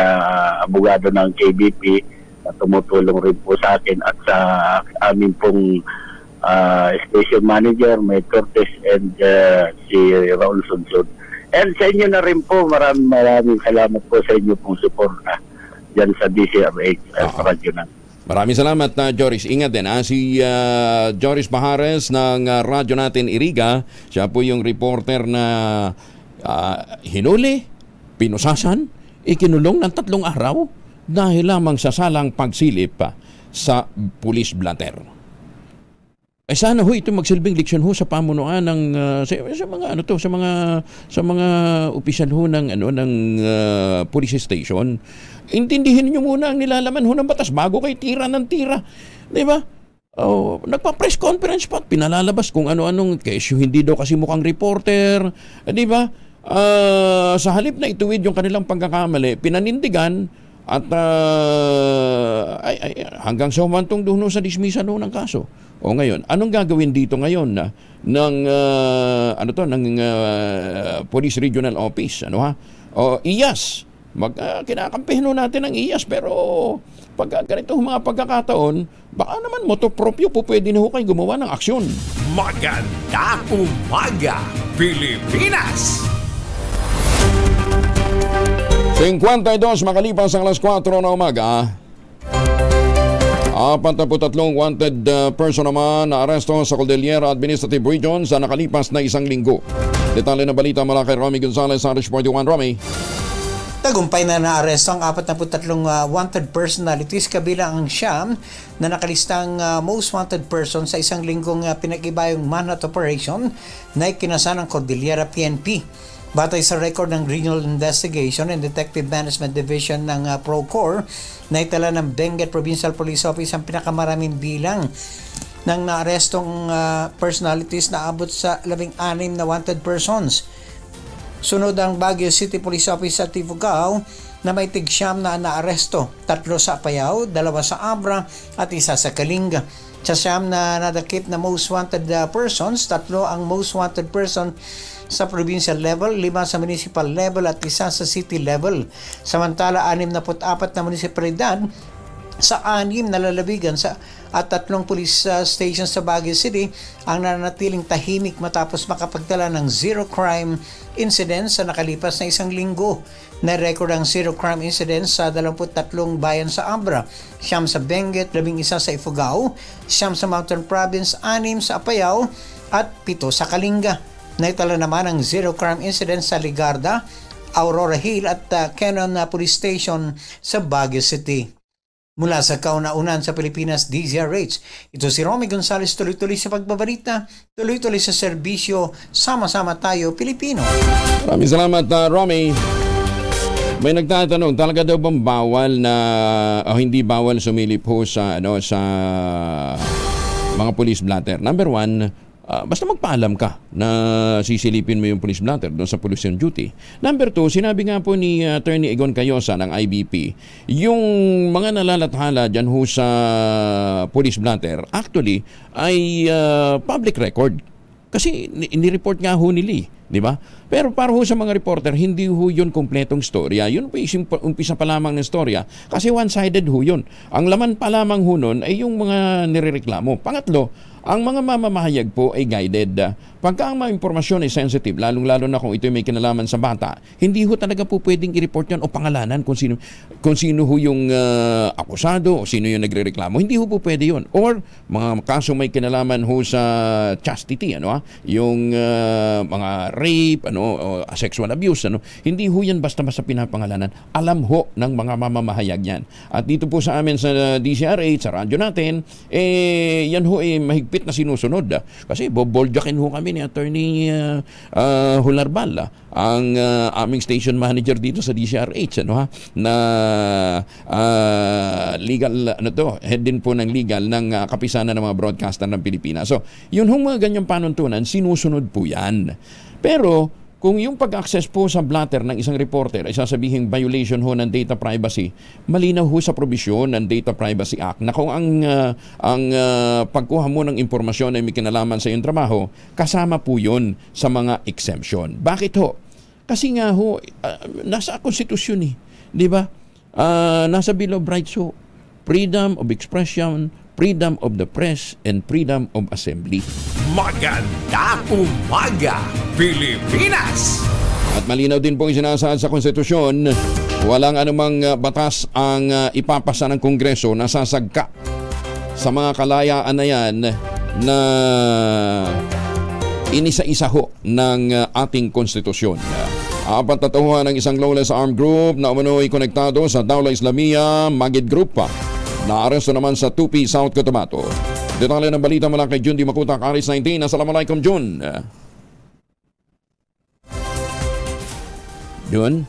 abogado ng KBP, na tumutulong rin po sa akin at sa amin pong station manager, May Cortez, and si Raul Sunsud. And sa inyo na rin po, maraming salamat po sa inyo pong suporta dyan sa DCRH sa radyo na. Maraming salamat, Joris. Ingat din. Si Joris Bahares ng radyo natin Iriga, siya po yung reporter na hinuli, pinusasan, ikinulong ng 3 araw dahil lamang sa salang pagsilip sa police blatter. Sana ho ito magsilbing leksyon ho sa pamunuan ng sa mga opisyal ho ng police station. Intindihin niyo muna ang nilalaman ho ng batas bago kay tira ng tira. 'Di ba? Nagpa-press conference pa, pinalalabas kung ano-anong kesyo, hindi daw kasi mukhang reporter, 'di ba? Sa halip na ituwid yung kanilang pagkakamali, pinanindigan at hanggang sa humantong doon sa dismisan ng kaso. O ngayon, anong gagawin dito ngayon ng Police Regional Office, IAS. Kinakampihin natin ang IAS, pero pag ganito mga pagkakataon, baka naman motopropyo po pwede na ho kayo gumawa ng aksyon. Magandang umaga, Pilipinas! 52 makalipas ang alas 4 na umaga. 43 wanted person naman na aresto sa Cordillera Administrative Region sa nakalipas na isang linggo. Detalye na balita mula kay Romy Gonzalez, RH 41. Romy. Tagumpay na naaresto ang 43 wanted personalities kabilang ang siyam na nakalistang most wanted person sa isang linggong pinag-ibayong manhunt operation na ikinasan ng Cordillera PNP. Batay sa record ng Regional Investigation and Detective Management Division ng ProCorps, naitala ng Benguet Provincial Police Office ang pinakamaraming bilang ng naarestong personalities na abot sa 16 na wanted persons. Sunod ang Baguio City Police Office sa Ifugao na may tig-siyam na naaresto, 3 sa Apayao, 2 sa Abra at 1 sa Kalinga. Sa siyam na nadakip na most wanted persons, 3 ang most wanted person sa provincial level, 5 sa municipal level at 1 sa city level. Samantala, 64 na munisipalidad sa 6 na lalawigan at 3 police stations sa Baguio City ang nananatiling tahimik matapos makapagtala ng zero crime incidents sa nakalipas na isang linggo. Na-record ang zero crime incidents sa 23 bayan sa Abra, 9 sa Benguet, 11 sa Ifugao, 9 sa Mountain Province, 6 sa Apayao at 7 sa Kalinga. Naitala naman ang zero crime incident sa Ligarda, Aurora Hill at Cannon Police Station sa Baguio City. Mula sa kauna-unan sa Pilipinas, DZRH, ito si Romy Gonzalez, tuloy-tuloy sa pagbabalita, tuloy-tuloy sa serbisyo, sama-sama tayo Pilipino. Maraming salamat, Romy. May nagtatanong, talaga daw bang bawal na hindi bawal sumilip ho sa sa mga police blotter? Number one, basta magpaalam ka na sisilipin mo yung police blotter doon sa police on duty. Number two, sinabi nga po ni Attorney Egon Cayosa ng IBP, yung mga nalalathala dyan ho sa police blotter, actually, ay public record. Kasi ni-report nga ho nila, di ba? Pero para ho sa mga reporter, hindi ho yun kompletong storya. Yun po umpisa pa lamang ng storya. Kasi one-sided ho yun. Ang laman pa lamang ho nun ay yung mga nirereklamo. Pangatlo, ang mga mamamahayag po ay guided. Pagka ang mga impormasyon ay sensitive, lalong-lalo na kung ito may kinalaman sa bata, hindi ho talaga po pwedeng i-report yan o pangalanan kung sino ho yung akusado o sino yung nagrereklamo. Hindi ho po pwede yun. Or mga kaso may kinalaman ho sa chastity, yung mga rape, o sexual abuse, hindi ho yan basta-basta pinapangalanan. Alam ho ng mga mamamahayag yan. At dito po sa amin sa DCRH, sa radyo natin, yan ho mahigpit na sinusunod. Kasi boboljakin ho kami ni Attorney Hularbal, ang aming station manager dito sa DCRH, na legal, head din po ng legal ng kapisanan ng mga broadcaster ng Pilipinas. So, yun hong mga ganyang panuntunan, sinusunod po yan. Pero, kung yung pag-access po sa blotter ng isang reporter ay sasabihin violation ho ng data privacy, malinaw ho sa probisyon ng Data Privacy Act na kung ang pagkuha mo ng impormasyon ay may kinalaman sa iyong trabaho, kasama po yun sa mga exemption. Bakit ho? Kasi nga ho, nasa konstitusyon di ba? Nasa Bill of Rights ho, freedom of expression, freedom of the press, and freedom of assembly. Magandang umaga, Pilipinas! At malinaw din po yung sinasaad sa konstitusyon, walang anumang batas ang ipapasa ng Kongreso na sasagka sa mga kalayaan na yan na inisa-isa ho ng ating konstitusyon. Apat na tauhan ng isang lawless armed group na umano'y konektado sa Dawla Islamia Magid Group naaresto naman sa Tupi, South Cotabato. Detalye ng balita mula kay Jun Di Makuta, Aris 19. Assalamualaikum, Jun. Jun?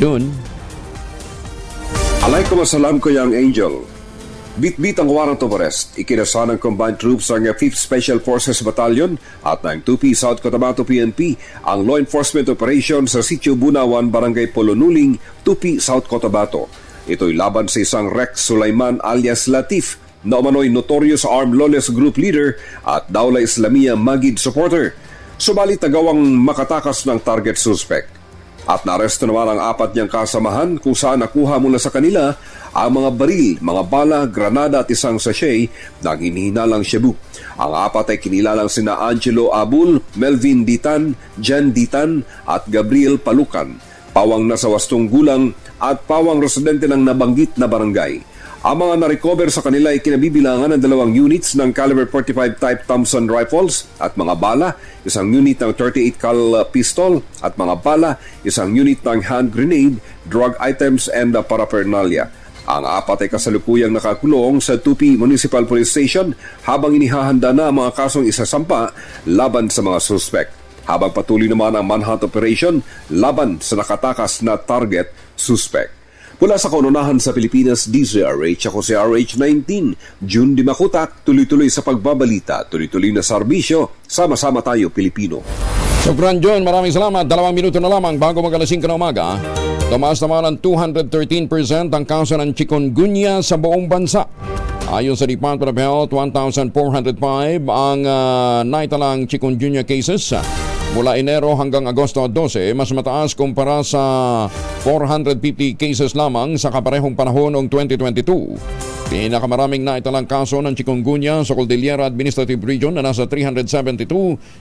Jun? Alaikumussalam ko yang Angel. Bit-bit ang warrant of arrest, ikinasa ng combined troops ng 5th Special Forces Battalion at ng Tupi, South Cotabato PNP ang law enforcement operation sa Sitio Bunawan, Barangay Polonuling, Tupi, South Cotabato. Ito'y laban sa isang Rex Sulaiman alias Latif na umano'y notorious armed lawless group leader at Dawla Islamia Magid supporter. Subalit nagawang makatakas ng target suspect. At naaresto naman ang apat niyang kasamahan kung saan nakuha mula sa kanila ang mga baril, mga bala, granada at isang sachet ng hinihinalang shabu. Ang apat ay kinilalang sina Angelo Abul, Melvin Ditan, Jan Ditan at Gabriel Palukan, pawang nasa 8 gulang at pawang residente ng nabanggit na barangay. Ang mga na-recover sa kanila ay kinabibilangan ng 2 units ng caliber 45 type Thompson rifles at mga bala, isang unit ng 38 cal pistol at mga bala, isang unit ng hand grenade, drug items and paraphernalia. Ang apat ay kasalukuyang nakakulong sa Tupi Municipal Police Station habang inihahanda na ang mga kasong isasampa laban sa mga suspect. Habang patuloy naman ang manhunt operation laban sa nakatakas na target suspect. Mula sa kaununahan sa Pilipinas, DZRH, ako si RH19, Jun Di Makutak, tuloy-tuloy sa pagbabalita, tuloy-tuloy na serbisyo, sama-sama tayo Pilipino. Sopran John, maraming salamat. 2 minuto na lamang bago mag-alasing ka na umaga. Tumaas naman ng 213% ang kaso ng chikungunya sa buong bansa. Ayon sa Department of Health, 1,405 ang naitalang chikungunya cases. Mula Enero hanggang Agosto 12, mas mataas kumpara sa 450 cases lamang sa kaparehong panahon noong 2022. Pinakamaraming naitalang kaso ng chikungunya sa Cordillera Administrative Region na nasa 372,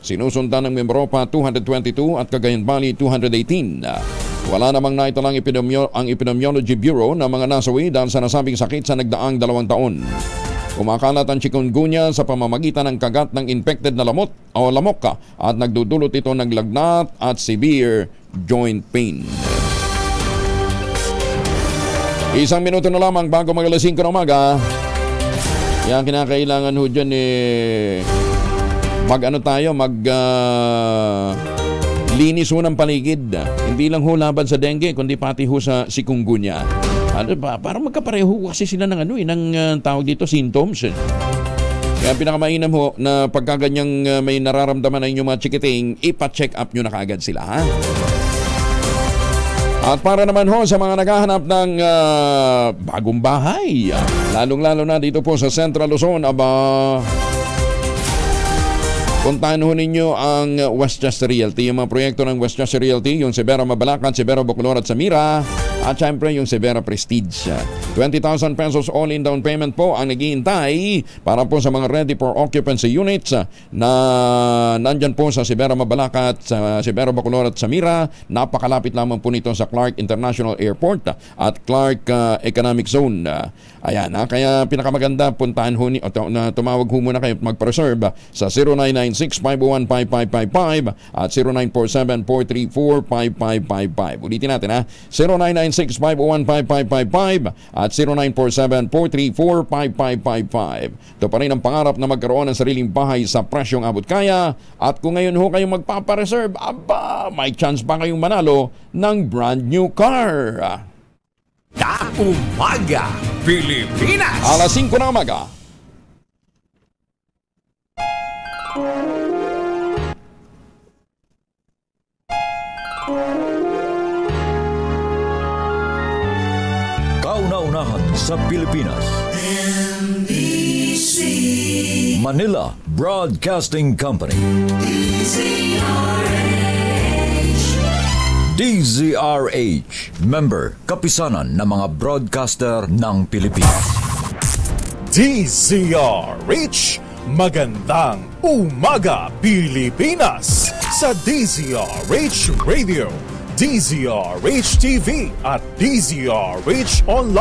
sinusundan ng Mimaropa 222 at Cagayan Valley 218. Wala namang naitalang ang Epidemiology Bureau na mga nasawi dahil sa nasabing sakit sa nagdaang 2 taon. Kumakalat ang chikungunya sa pamamagitan ng kagat ng infected na lamok at nagdudulot ito ng lagnat at severe joint pain. 1 minuto na lamang bago mag-alas 5 ng umaga. Kaya kinakailangan ho dyan linis ho ng paligid. Hindi lang ho laban sa dengue, kundi pati ho sa chikungunya. Parang magkapareho kasi sila ng tawag dito, symptoms. Kaya pinakamainam ho na pagkaganyang may nararamdaman na inyong mga chikiting, ipa-check up nyo na kaagad sila, ha? At para naman ho sa mga naghahanap ng bagong bahay, lalong-lalo na dito po sa Central Luzon, puntahan ho ninyo ang Westchester Realty. Yung mga proyekto ng Westchester Realty, yung Severa Mabalacan, Severa Bacolod at Samira, at syempre yung Severa Prestige. 20,000 pesos all-in down payment po ang naghihintay para po sa mga ready for occupancy units na nandyan po sa Severa Mabalacan, sa Severa Bacolod at Samira. Napakalapit lamang po nito sa Clark International Airport at Clark Economic Zone. Ayan, kaya pinakamaganda, puntahan ho tumawag ho muna kayo at mag-reserve sa 0996-501-5555 at 0947-434-5555. Ulitin natin, ha? 0996-501-5555 at 0947-434-5555. Ito pa rin ang pangarap na magkaroon ng sariling bahay sa presyong abot kaya. At kung ngayon ho kayong magpapareserve, may chance pa kayong manalo ng brand new car. Umaga Pilipinas. Alas 5 na umaga. Kauna-unahan sa Pilipinas. NBC Manila Broadcasting Company. DZRH, member kapisanan ng mga broadcaster ng Pilipinas. DZRH, magandang umaga Pilipinas sa DZRH Radio, DZRH TV at DZRH Online.